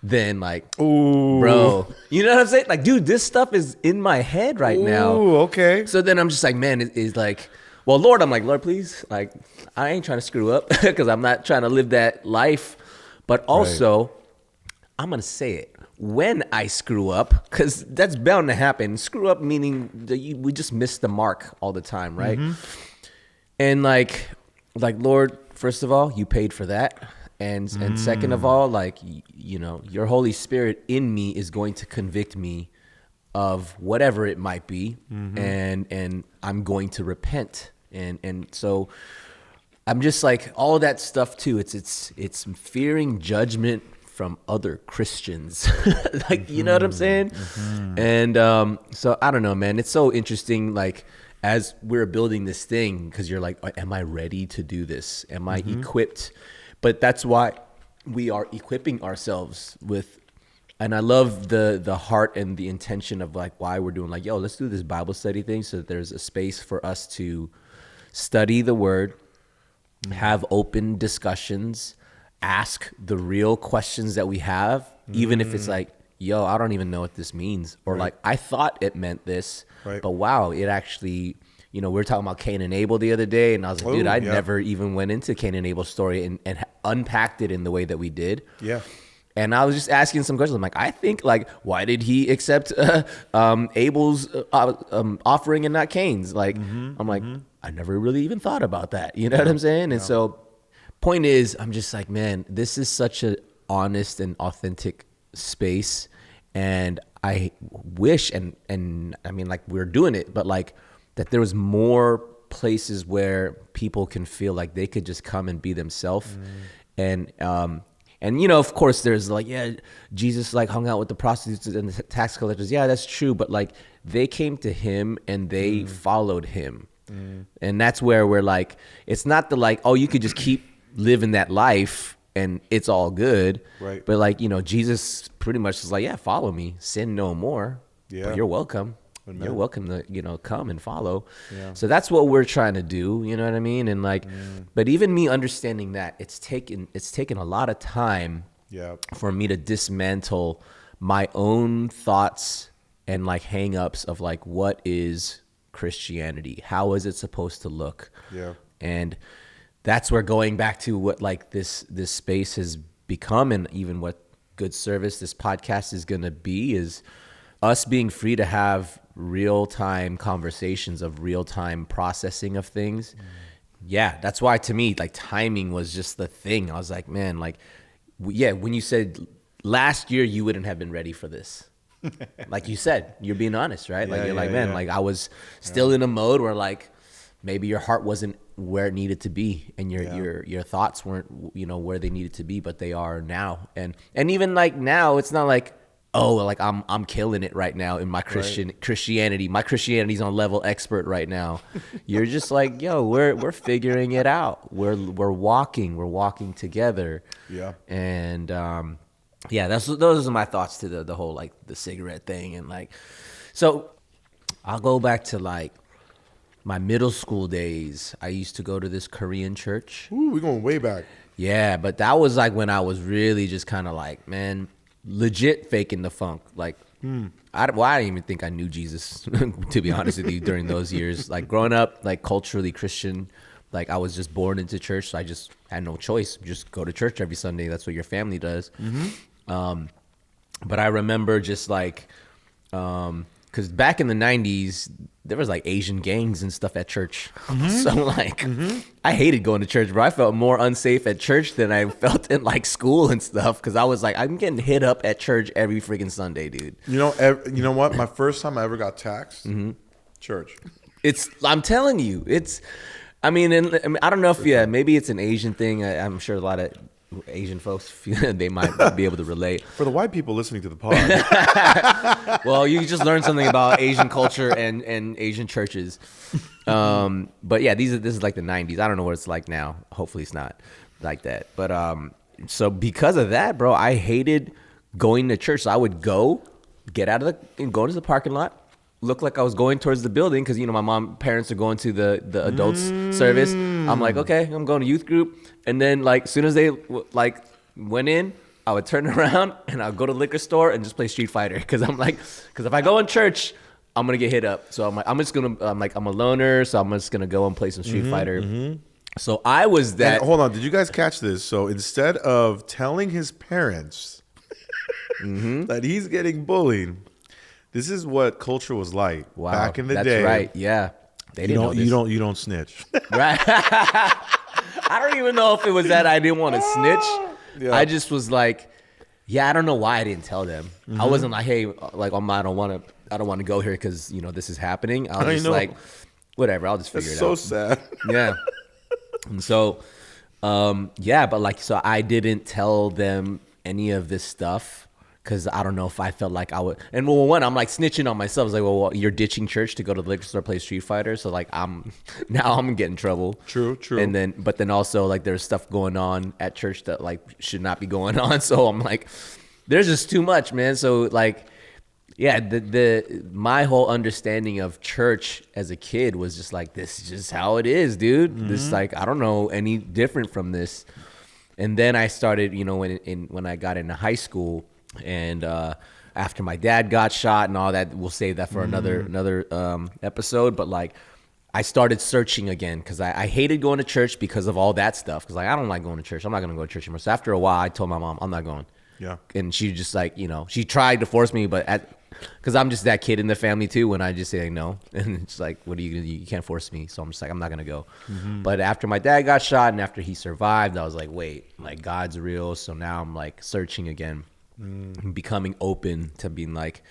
then like, bro, you know what I'm saying? Like, dude, this stuff is in my head right now. Okay. So then I'm just like, man, it's like, well, Lord, I'm like, Lord, please, like, I ain't trying to screw up because I'm not trying to live that life. But also, I'm going to say it when I screw up, because that's bound to happen. Screw up meaning that we just miss the mark all the time, right? And like, Lord, first of all, you paid for that. And second of all, like, you know, your Holy Spirit in me is going to convict me of whatever it might be, and I'm going to repent, and so I'm just like all of that stuff too. It's fearing judgment from other Christians, like you know what I'm saying, and so I don't know, man. It's so interesting, like as we're building this thing, because you're like, am I ready to do this? Am I equipped? But that's why we are equipping ourselves with. And I love the heart and the intention of like why we're doing like, yo, let's do this Bible study thing so that there's a space for us to study the word, have open discussions, ask the real questions that we have, even if it's like, yo, I don't even know what this means. Or like, I thought it meant this, but wow, it actually, you know, we were talking about Cain and Abel the other day, and I was like, dude, I never even went into Cain and Abel's story and unpacked it in the way that we did. Yeah. And I was just asking some questions. I'm like, I think, like, why did he accept Abel's offering and not Cain's? Like, I'm like, I never really even thought about that. You know what I'm saying? And so, point is, I'm just like, man, this is such an honest and authentic space. And I wish, and I mean, like, we're doing it, but like that there was more places where people can feel like they could just come and be themselves. And you know, of course, there's like, yeah, Jesus like hung out with the prostitutes and the tax collectors. Yeah, that's true. But like, they came to him and they followed him. And that's where we're like, it's not the like, oh, you could just keep living that life and it's all good. Right. But like, you know, Jesus pretty much is like, yeah, follow me, sin no more. Yeah. But you're welcome. Amen. You're welcome to, you know, come and follow. Yeah. So that's what we're trying to do. You know what I mean? And like, but even me understanding that, it's taken a lot of time Yeah. for me to dismantle my own thoughts and like hang-ups of like, what is Christianity? How is it supposed to look? Yeah. And that's where going back to what like this space has become, and even what Good Service, this podcast, is going to be, is us being free to have real-time conversations of real-time processing of things. Yeah, that's why to me, like, timing was just the thing. I was like, man, like, yeah, when you said last year you wouldn't have been ready for this. Like you said, you're being honest, right? Like, you're like, man, like, I was still in a mode where like maybe your heart wasn't where it needed to be, and your thoughts weren't, you know, where they needed to be, but they are now. And even like now, it's not like, oh, like I'm killing it right now in my Christianity. My Christianity's on level expert right now. You're just like, yo, we're figuring it out. We're walking together. Yeah. And yeah, those are my thoughts to the whole like the cigarette thing. And like, so I'll go back to like my middle school days. I used to go to this Korean church. Ooh, we're going way back. Yeah, but that was like when I was really just kind of like, man, legit faking the funk. Like, I didn't even think I knew Jesus, to be honest with you, during those years. Like, growing up, like, culturally Christian, like, I was just born into church, so I just had no choice. Just go to church every Sunday. That's what your family does. But I remember just like, because back in the 90s, there was like Asian gangs and stuff at church. So like, I hated going to church, bro. I felt more unsafe at church than I felt in like school and stuff. Because I was like, I'm getting hit up at church every freaking Sunday, dude. You know what? My first time I ever got taxed, church. I'm telling you, I mean, I don't know if, maybe it's an Asian thing. I'm sure a lot of Asian folks, they might be able to relate. For the white people listening to the pod. Well, you just learned something about Asian culture and Asian churches. But yeah, this is like the 90s. I don't know what it's like now. Hopefully it's not like that. But so because of that, bro, I hated going to church. So I would go into the parking lot, look like I was going towards the building because, you know, my parents are going to the adults service. I'm like, okay, I'm going to youth group. And then like as soon as they like went in, I would turn around and I'll go to the liquor store and just play Street Fighter. Because if I go in church, I'm going to get hit up. So I'm a loner. So I'm just going to go and play some Street Fighter. So I was that. And hold on. Did you guys catch this? So instead of telling his parents that he's getting bullied, this is what culture was like back in the day. That's right. Yeah. They didn't know this. You don't snitch. Right. I don't even know if it was that I didn't want to snitch. Yeah. I just was like, yeah, I don't know why I didn't tell them. I wasn't like, hey, like, I don't want to go here because, you know, this is happening. I was just like, whatever, I'll just figure it out. So sad. Yeah. And so, yeah, but like, so I didn't tell them any of this stuff. Because I don't know if I felt like I would. And well, one, I'm like snitching on myself. It's like, well, you're ditching church to go to the liquor store, play Street Fighter. So like, I'm gonna get in trouble. True. And but then also like there's stuff going on at church that like should not be going on. So I'm like, there's just too much, man. So like, yeah, my whole understanding of church as a kid was just like, this is just how it is, dude. This like, I don't know any different from this. And then I started, you know, when I got into high school. And after my dad got shot and all that, we'll save that for another episode. But like, I started searching again because I hated going to church because of all that stuff. Because like, I don't like going to church. I'm not gonna go to church anymore. So after a while, I told my mom I'm not going. Yeah. And she just like, you know, she tried to force me, but because I'm just that kid in the family too. When I just say no, and it's like, what are you gonna do? You can't force me. So I'm just like, I'm not gonna go. But after my dad got shot and after he survived, I was like, wait, like God's real. So now I'm like searching again. becoming open to being like,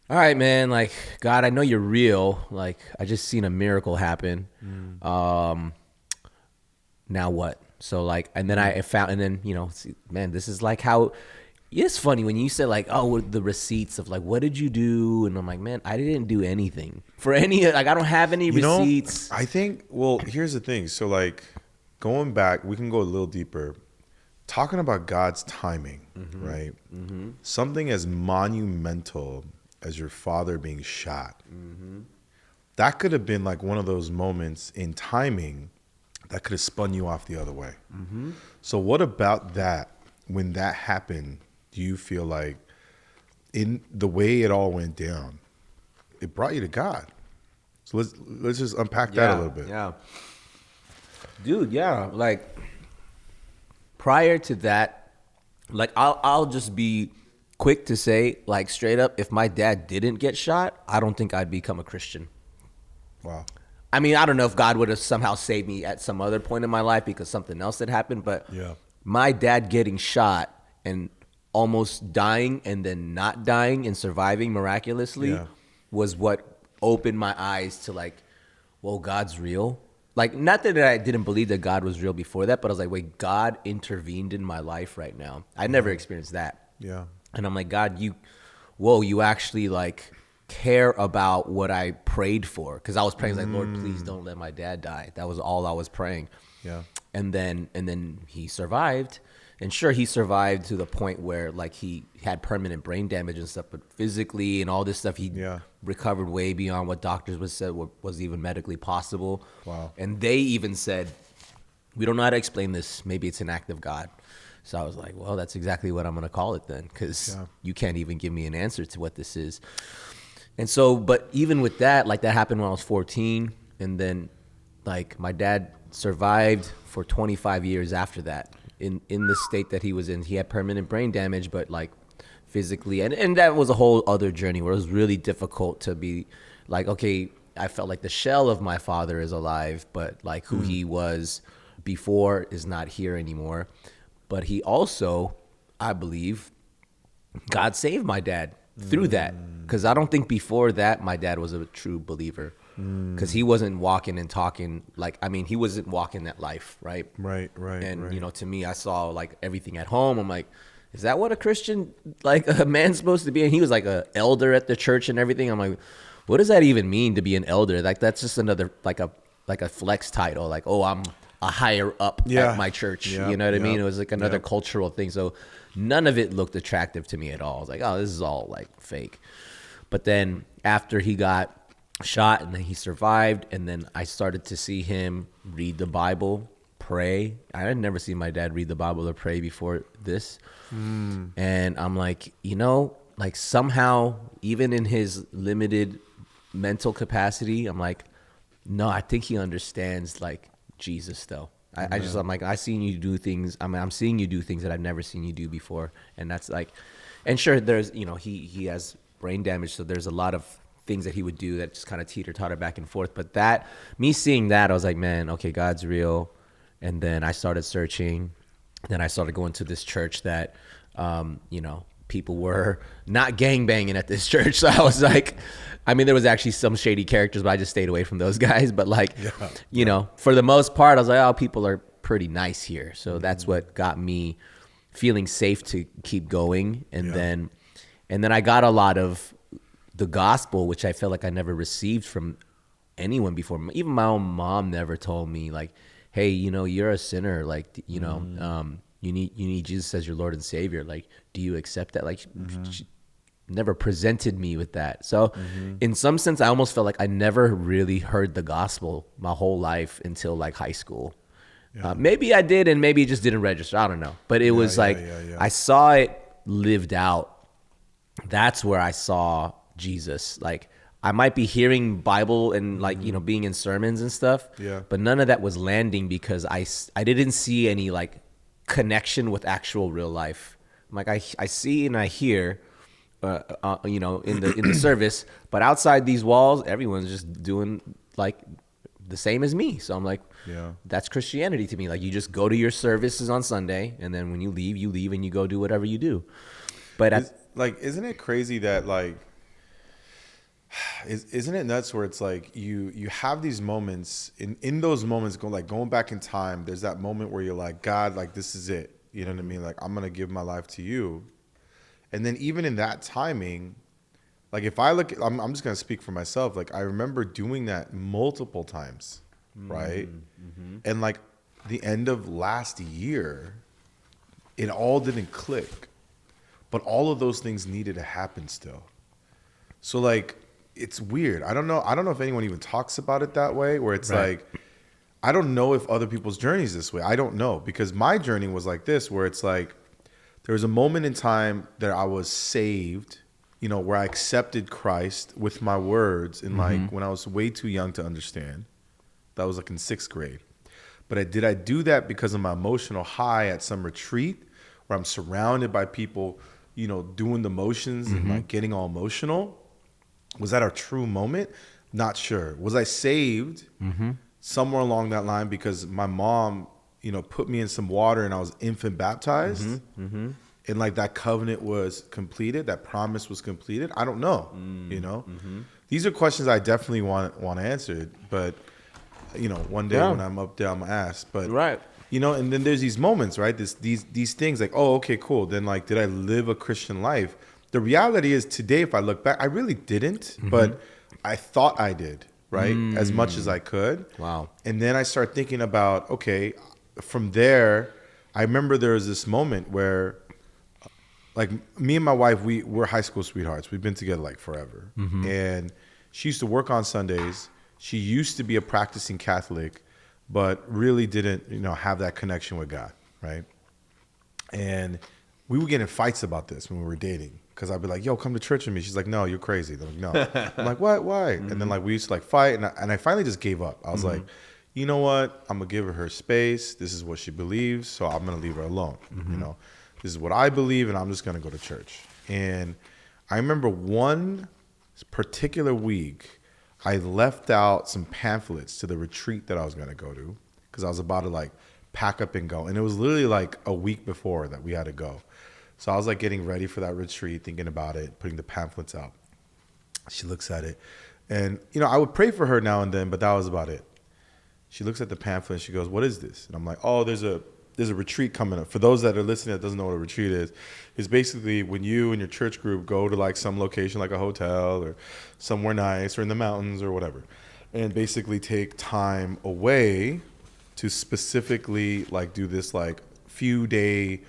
all right, man, like, God, I know you're real. Like, I just seen a miracle happen. Now what? So like, and then I found, and then, man, this is like how, it's funny when you said like, oh, the receipts of like, what did you do? And I'm like, man, I didn't do anything for any, like, I don't have any receipts. I think, well, here's the thing. So like, going back, we can go a little deeper. Talking about God's timing, right? Something as monumental as your father being shot, that could have been like one of those moments in timing that could have spun you off the other way. So what about that, when that happened, do you feel like in the way it all went down, it brought you to God? So let's just unpack that a little bit. Yeah. Dude, yeah. Like, prior to that, like, I'll just be quick to say, like, straight up, if my dad didn't get shot, I don't think I'd become a Christian. Wow. I mean, I don't know if God would have somehow saved me at some other point in my life because something else had happened, but my dad getting shot and almost dying and then not dying and surviving miraculously was what opened my eyes to like, whoa, God's real. Like, not that I didn't believe that God was real before that, but I was like, wait, God intervened in my life right now. I never experienced that. Yeah. And I'm like, God, you actually like care about what I prayed for. Because I was praying like, Lord, please don't let my dad die. That was all I was praying. Yeah. And then he survived. And sure, he survived to the point where like he had permanent brain damage and stuff, but physically and all this stuff, he recovered way beyond what doctors would said was even medically possible. Wow. And they even said, we don't know how to explain this. Maybe it's an act of God. So I was like, well, that's exactly what I'm going to call it then, because you can't even give me an answer to what this is. And so, but even with that, like that happened when I was 14. And then like my dad survived for 25 years after that. In the state that he was in, he had permanent brain damage, but like physically, and that was a whole other journey where it was really difficult to be like, okay, I felt like the shell of my father is alive, but like who he was before is not here anymore. But he also, I believe, God saved my dad through that, because I don't think before that my dad was a true believer. Because he wasn't walking and talking like, I mean, he wasn't walking that life, right? Right. And, to me, I saw like everything at home. I'm like, is that what a Christian, like a man's supposed to be? And he was like an elder at the church and everything. I'm like, what does that even mean to be an elder? Like, that's just another, like a flex title. Like, oh, I'm a higher up at my church. You know what I mean? It was like another cultural thing. So none of it looked attractive to me at all. I was like, oh, this is all like fake. But then after he got shot and then he survived, and then I started to see him read the Bible, pray. I had never seen my dad read the Bible or pray before this. And I'm like, like somehow, even in his limited mental capacity, I'm like, no, I think he understands like Jesus though. I'm like, I seen you do things. I'm seeing you do things that I've never seen you do before. And that's like, and sure, there's, he has brain damage. So there's a lot of things that he would do that just kind of teeter-totter back and forth. But me seeing that, I was like, man, okay, God's real. And then I started searching. Then I started going to this church that, people were not gangbanging at this church. So I was like, I mean, there was actually some shady characters, but I just stayed away from those guys. But like, for the most part, I was like, oh, people are pretty nice here. So that's what got me feeling safe to keep going. And then I got a lot of the gospel, which I felt like I never received from anyone before. Even my own mom never told me like, hey, you're a sinner. Like, you need Jesus as your Lord and Savior. Like, do you accept that? Like, she never presented me with that. So in some sense, I almost felt like I never really heard the gospel my whole life until like high school. Maybe I did, and maybe it just didn't register. I don't know. But it was like, I saw it lived out. That's where I saw Jesus. Like, I might be hearing Bible and like, being in sermons and stuff, but none of that was landing because I didn't see any like connection with actual real life. Like I see and I hear, in the service, but outside these walls, everyone's just doing like the same as me. So I'm like, that's Christianity to me. Like, you just go to your services on Sunday, and then when you leave and you go do whatever you do. But Isn't it crazy that like, isn't it nuts where it's like you have these moments in those moments going back in time. There's that moment where you're like, God, like this is it. You know what I mean? Like I'm gonna give my life to you. And then even in that timing, like if I look, I'm just gonna speak for myself. Like I remember doing that multiple times, right? Mm-hmm. And like the end of last year, it all didn't click, but all of those things needed to happen still. So like it's weird. I don't know if anyone even talks about it that way, where it's right. like, I don't know if other people's journeys this way. I don't know, because my journey was like this, where it's like there was a moment in time that I was saved, you know, where I accepted Christ with my words, and like when I was way too young to understand. That was like in 6th grade. But did I do that because of my emotional high at some retreat where I'm surrounded by people, you know, doing the motions and like getting all emotional? Was that a true moment? Not sure. Was I saved somewhere along that line because my mom, you know, put me in some water and I was infant baptized? And like that covenant was completed, that promise was completed? I don't know, you know? These are questions I definitely want answered, but you know, one day when I'm up there, I'm gonna ask. But right. you know, and then there's these moments, right? These things like, oh, okay, cool. Then like, did I live a Christian life? The reality is today, if I look back, I really didn't, but I thought I did, right? As much as I could. Wow. And then I start thinking about, okay, from there, I remember there was this moment where like me and my wife, we're high school sweethearts. We've been together like forever. And she used to work on Sundays. She used to be a practicing Catholic, but really didn't, you know, have that connection with God, right? And we would get in fights about this when we were dating, because I'd be like, yo, come to church with me. She's like, no, you're crazy. I'm like, no. I'm like, what? Why? And then like we used to like fight, and I finally just gave up. I was like, you know what? I'm going to give her space. This is what she believes, so I'm going to leave her alone. You know, this is what I believe, and I'm just going to go to church. And I remember one particular week, I left out some pamphlets to the retreat that I was going to go to, because I was about to like pack up and go. And it was literally like a week before that we had to go. So I was like getting ready for that retreat, thinking about it, putting the pamphlets out. She looks at it. And, you know, I would pray for her now and then, but that was about it. She looks at the pamphlet and she goes, what is this? And I'm like, oh, there's a retreat coming up. For those that are listening that doesn't know what a retreat is, it's basically when you and your church group go to like some location, like a hotel or somewhere nice or in the mountains or whatever, and basically take time away to specifically like do this like few day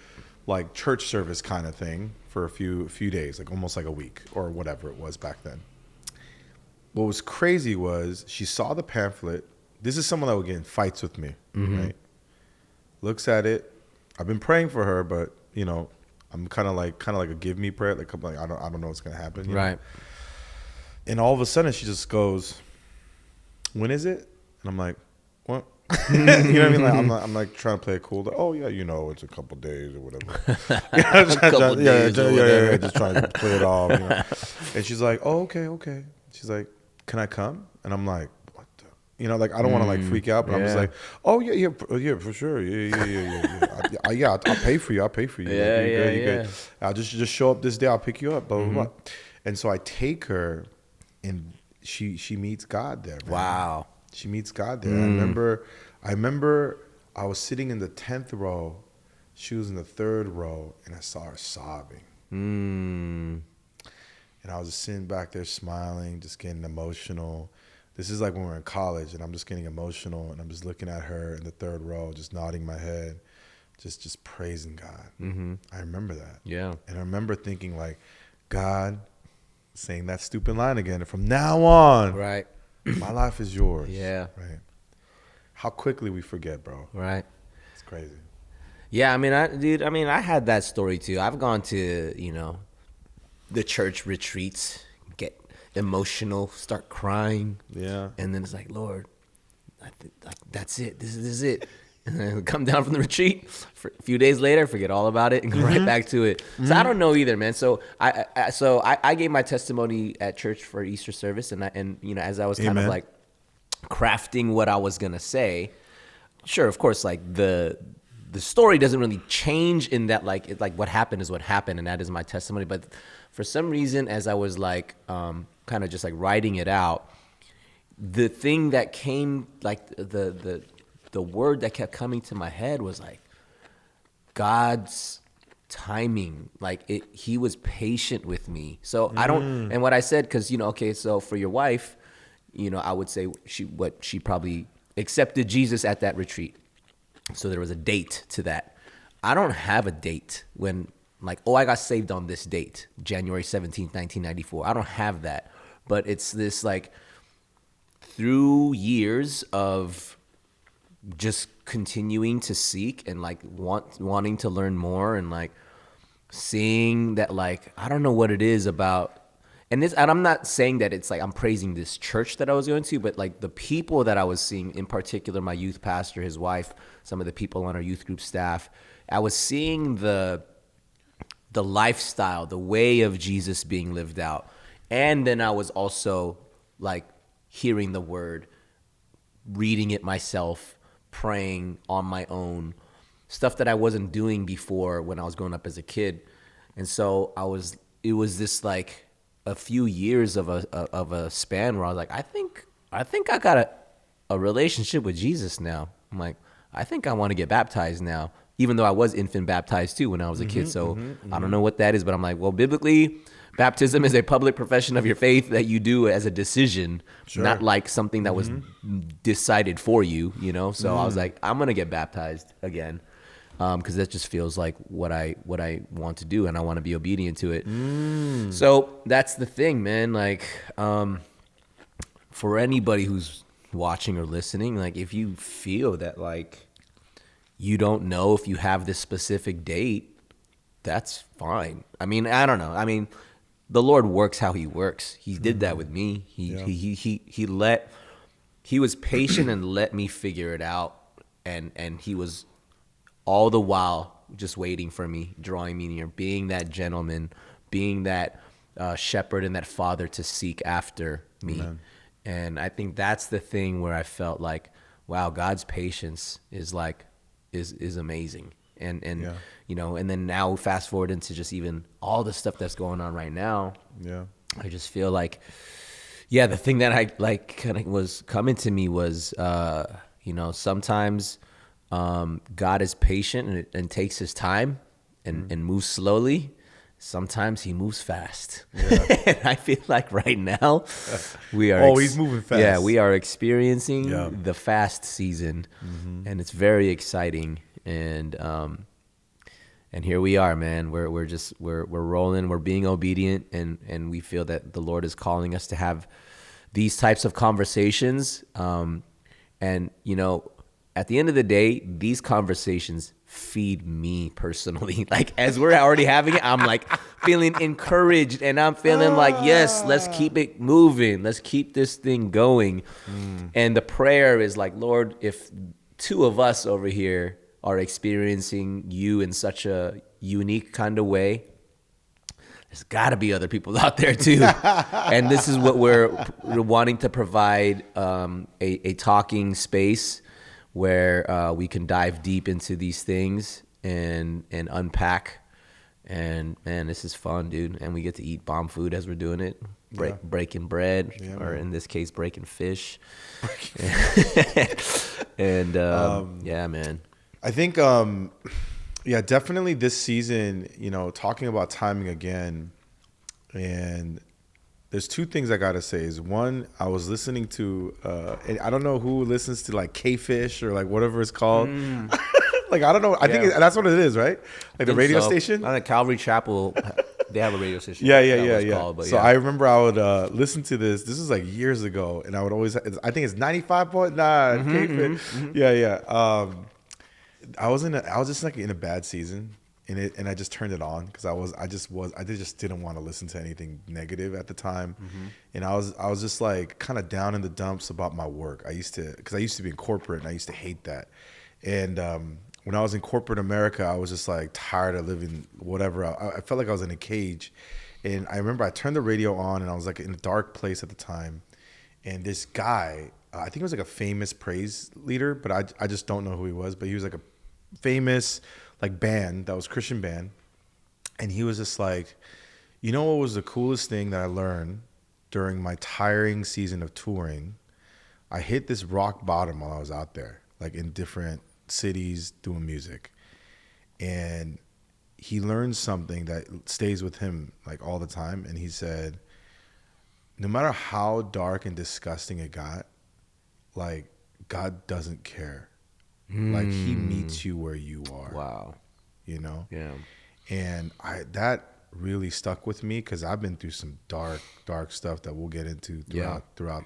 like church service kind of thing for a few days, like almost like a week or whatever it was back then. What was crazy was she saw the pamphlet. This is someone that would get in fights with me, right? Looks at it. I've been praying for her, but you know, I'm kind of like a give me prayer. Like I don't know what's gonna happen. Right. Know? And all of a sudden, she just goes, "When is it?" And I'm like, "What?" You know what I mean? Like I'm like trying to play it cool. Like, oh yeah, you know, it's a couple days or whatever. Just trying to play it off. You know? And she's like, "Oh, okay." She's like, "Can I come?" And I'm like, you know, like I don't want to like freak out, but I'm just like, oh yeah, for sure, yeah. I'll pay for you. You're good. I'll just show up this day. I'll pick you up. Blah blah blah. And so I take her, and she meets God there. Man. Wow. She meets God there. I remember I was sitting in the 10th row. She was in the 3rd row, and I saw her sobbing. And I was just sitting back there smiling, just getting emotional. This is like when we were in college, and I'm just getting emotional, and I'm just looking at her in the 3rd row, just nodding my head, just praising God. I remember that. Yeah. And I remember thinking like, God, saying that stupid line again, from now on, Right. my life is yours. Yeah. Right. How quickly we forget, bro. Right. It's crazy. Yeah, I had that story too. I've gone to, you know, the church retreats, get emotional, start crying. Yeah. And then it's like, Lord, that's it. This is it. And then come down from the retreat for a few days later, forget all about it, and go right back to it. So I don't know either, man. So I gave my testimony at church for Easter service, and you know, as I was kind of like crafting what I was gonna say, sure, of course, like the the story doesn't really change in that like what happened is what happened, and that is my testimony. But for some reason, as I was like kind of just like writing it out, the thing that came like the word that kept coming to my head was like God's timing. Like he was patient with me. So I don't, and what I said, because okay, so for your wife, I would say she probably accepted Jesus at that retreat. So there was a date to that. I don't have a date when like, I got saved on this date, January 17th, 1994. I don't have that. But it's this like through years of just continuing to seek and like wanting to learn more and like seeing that like, I don't know what it is about. And I'm not saying that it's like I'm praising this church that I was going to, but like the people that I was seeing, in particular, my youth pastor, his wife, some of the people on our youth group staff, I was seeing the lifestyle, the way of Jesus being lived out. And then I was also like hearing the word, reading it myself, praying on my own, stuff that I wasn't doing before when I was growing up as a kid. And so it was this like a few years of a span where I was like, I think I got a relationship with Jesus now. I'm like, I think I want to get baptized now, even though I was infant baptized too when I was a kid. So I don't know what that is, but I'm like, well, biblically, baptism is a public profession of your faith that you do as a decision, not like something that was decided for you, So I was like, I'm going to get baptized again. Because that just feels like what I want to do, and I want to be obedient to it. So that's the thing, man. Like, for anybody who's watching or listening, like if you feel that like you don't know if you have this specific date, that's fine. I mean, I don't know. I mean, the Lord works how He works. He did that with me. He was patient and let me figure it out, and He was all the while just waiting for me, drawing me near, being that gentleman, being that shepherd and that father to seek after me. Amen. And I think that's the thing where I felt like, wow, God's patience is amazing. And and then now fast forward into just even all the stuff that's going on right now. Yeah. I just feel like, the thing that I like kind of was coming to me was, sometimes God is patient and takes His time and moves slowly. Sometimes He moves fast. Yeah. And I feel like right now we are. He's moving fast. Yeah, we are experiencing the fast season, and it's very exciting. And here we are, man. We're rolling. We're being obedient, and we feel that the Lord is calling us to have these types of conversations. And at the end of the day, these conversations feed me personally. Like as we're already having it, I'm like feeling encouraged, and I'm feeling like, yes, let's keep it moving. Let's keep this thing going. And the prayer is like, Lord, if two of us over here are experiencing you in such a unique kind of way, there's got to be other people out there too. And this is what we're wanting to provide, a talking space where we can dive deep into these things and unpack. And man, this is fun, dude. And we get to eat bomb food as we're doing it. Breaking bread, or in this case, breaking fish. And yeah, man. I think, definitely this season, talking about timing again. And there's two things I got to say. Is one, I was listening to, and I don't know who listens to like K-Fish or like whatever it's called. Like, I don't know. I think that's what it is, right? Like the radio station? I think Calvary Chapel, they have a radio station. Yeah. Called, so I remember I would listen to this. This was like years ago. And I would always, I think it's 95.9 K-Fish. Yeah. I was just like in a bad season. And I just turned it on because I just didn't want to listen to anything negative at the time. And I was just like kind of down in the dumps about my work. Because I used to be in corporate and I used to hate that. And when I was in corporate America, I was just like tired of living whatever. I felt like I was in a cage. And I remember I turned the radio on and I was like in a dark place at the time. And this guy, I think he was like a famous praise leader, but I just don't know who he was. But he was like a famous like band that was Christian band, and he was just like, you know what was the coolest thing that I learned during my tiring season of touring? I hit this rock bottom while I was out there, like in different cities doing music. And he learned something that stays with him like all the time. And he said, no matter how dark and disgusting it got, like God doesn't care. Like he meets you where you are. Wow. You know? Yeah. And that really stuck with me because I've been through some dark stuff that we'll get into throughout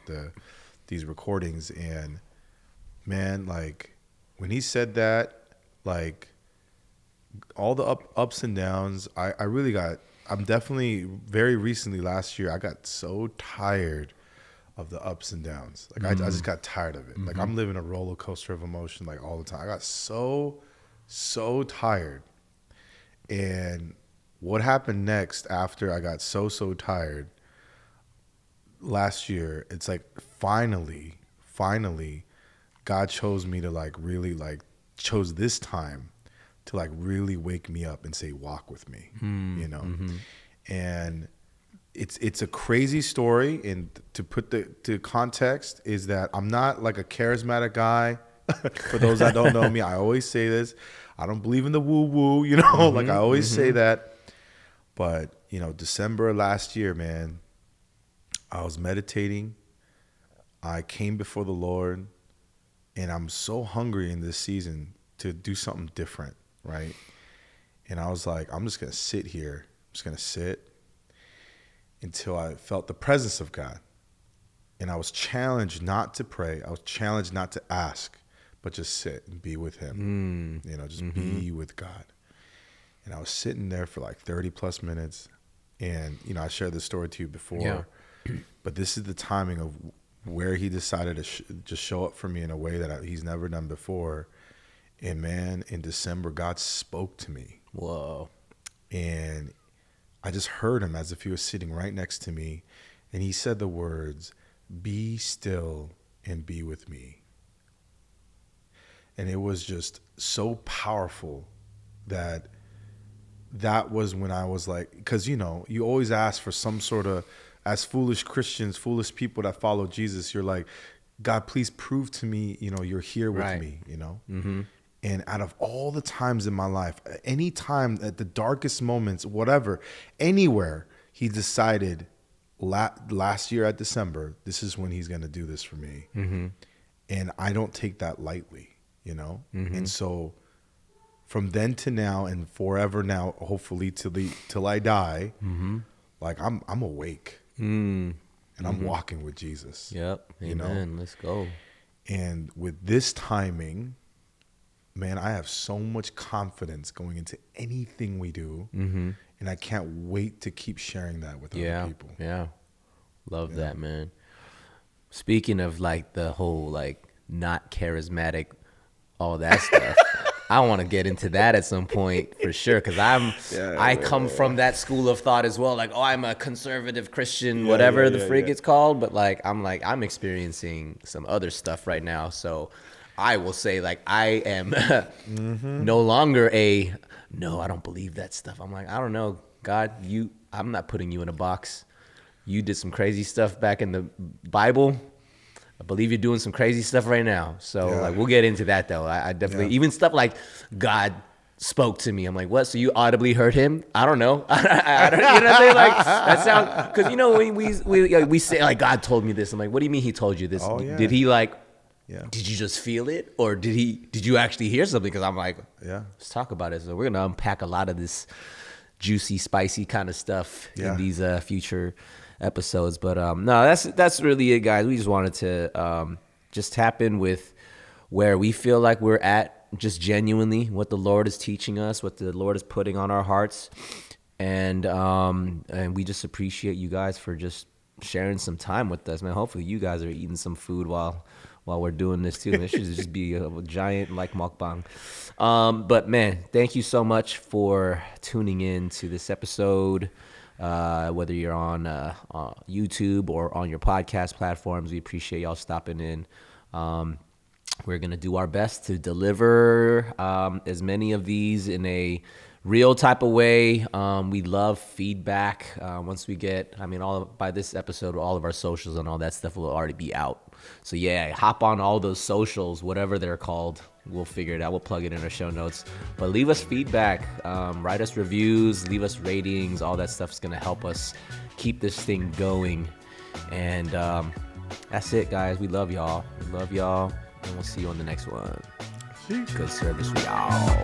these recordings. And man, like when he said that, like all the ups and downs, I'm definitely very recently last year, I got so tired of the ups and downs. Like I just got tired of it. Like I'm living a roller coaster of emotion like all the time. I got so tired. And what happened next after I got so tired last year, it's like finally God chose me to like really like chose this time to like really wake me up and say walk with me, you know. And it's a crazy story, and to put the context is that I'm not like a charismatic guy. For those that don't know me, I always say this, I don't believe in the woo woo, you know, like I always say that. But you know, December last year, man, I was meditating, I came before the Lord, and I'm so hungry in this season to do something different, right? And I was like, I'm just gonna sit here, I'm just gonna sit until I felt the presence of God. And I was challenged not to pray. I was challenged not to ask, but just sit and be with him. You know, just be with God. And I was sitting there for like 30 plus minutes. And, you know, I shared this story to you before, but this is the timing of where he decided to just show up for me in a way that he's never done before. And man, in December, God spoke to me. Whoa. And I just heard him as if he was sitting right next to me. And he said the words, be still and be with me. And it was just so powerful that was when I was like, because, you know, you always ask for some sort of, as foolish Christians, foolish people that follow Jesus, you're like, God, please prove to me, you know, you're here with me, you know? And out of all the times in my life, any time at the darkest moments, whatever, anywhere, he decided last year at December, this is when he's going to do this for me. And I don't take that lightly, you know? And so from then to now and forever now, hopefully till I die, like I'm awake and I'm walking with Jesus. Yep. Amen. You know? Let's go. And with this timing, man, I have so much confidence going into anything we do. And I can't wait to keep sharing that with other people. Yeah. Love that, man. Speaking of like the whole like not charismatic, all that stuff, I want to get into that at some point for sure. Cause I come from that school of thought as well. Like, oh, I'm a conservative Christian, whatever the frig it's called. But like, I'm experiencing some other stuff right now. So I will say like, I am no longer no, I don't believe that stuff. I'm like, I don't know, God, I'm not putting you in a box. You did some crazy stuff back in the Bible. I believe you're doing some crazy stuff right now. So like, we'll get into that though. I definitely, even stuff like God spoke to me. I'm like, what? So you audibly heard him? I don't know. I don't, you know what I'm saying? Like that sounds, cause you know, when we say like, God told me this. I'm like, what do you mean he told you this? Oh, yeah. Did he like, did you just feel it? Or did you actually hear something? Cause I'm like, let's talk about it. So we're going to unpack a lot of this juicy, spicy kind of stuff in these future episodes. But no, that's really it, guys. We just wanted to just tap in with where we feel like we're at, just genuinely what the Lord is teaching us, what the Lord is putting on our hearts, and we just appreciate you guys for just sharing some time with us, man. Hopefully, you guys are eating some food while we're doing this too. This should just be a giant like mukbang. But man, thank you so much for tuning in to this episode. Whether you're on YouTube or on your podcast platforms, we appreciate y'all stopping in. We're going to do our best to deliver as many of these in a real type of way. We love feedback. Once we get, by this episode, all of our socials and all that stuff will already be out. So yeah, hop on all those socials, whatever they're called. We'll figure it out. We'll plug it in our show notes. But leave us feedback, write us reviews, leave us ratings. All that stuff is going to help us keep this thing going. And that's it, guys. We love y'all. And we'll see you on the next one. Good service. We out.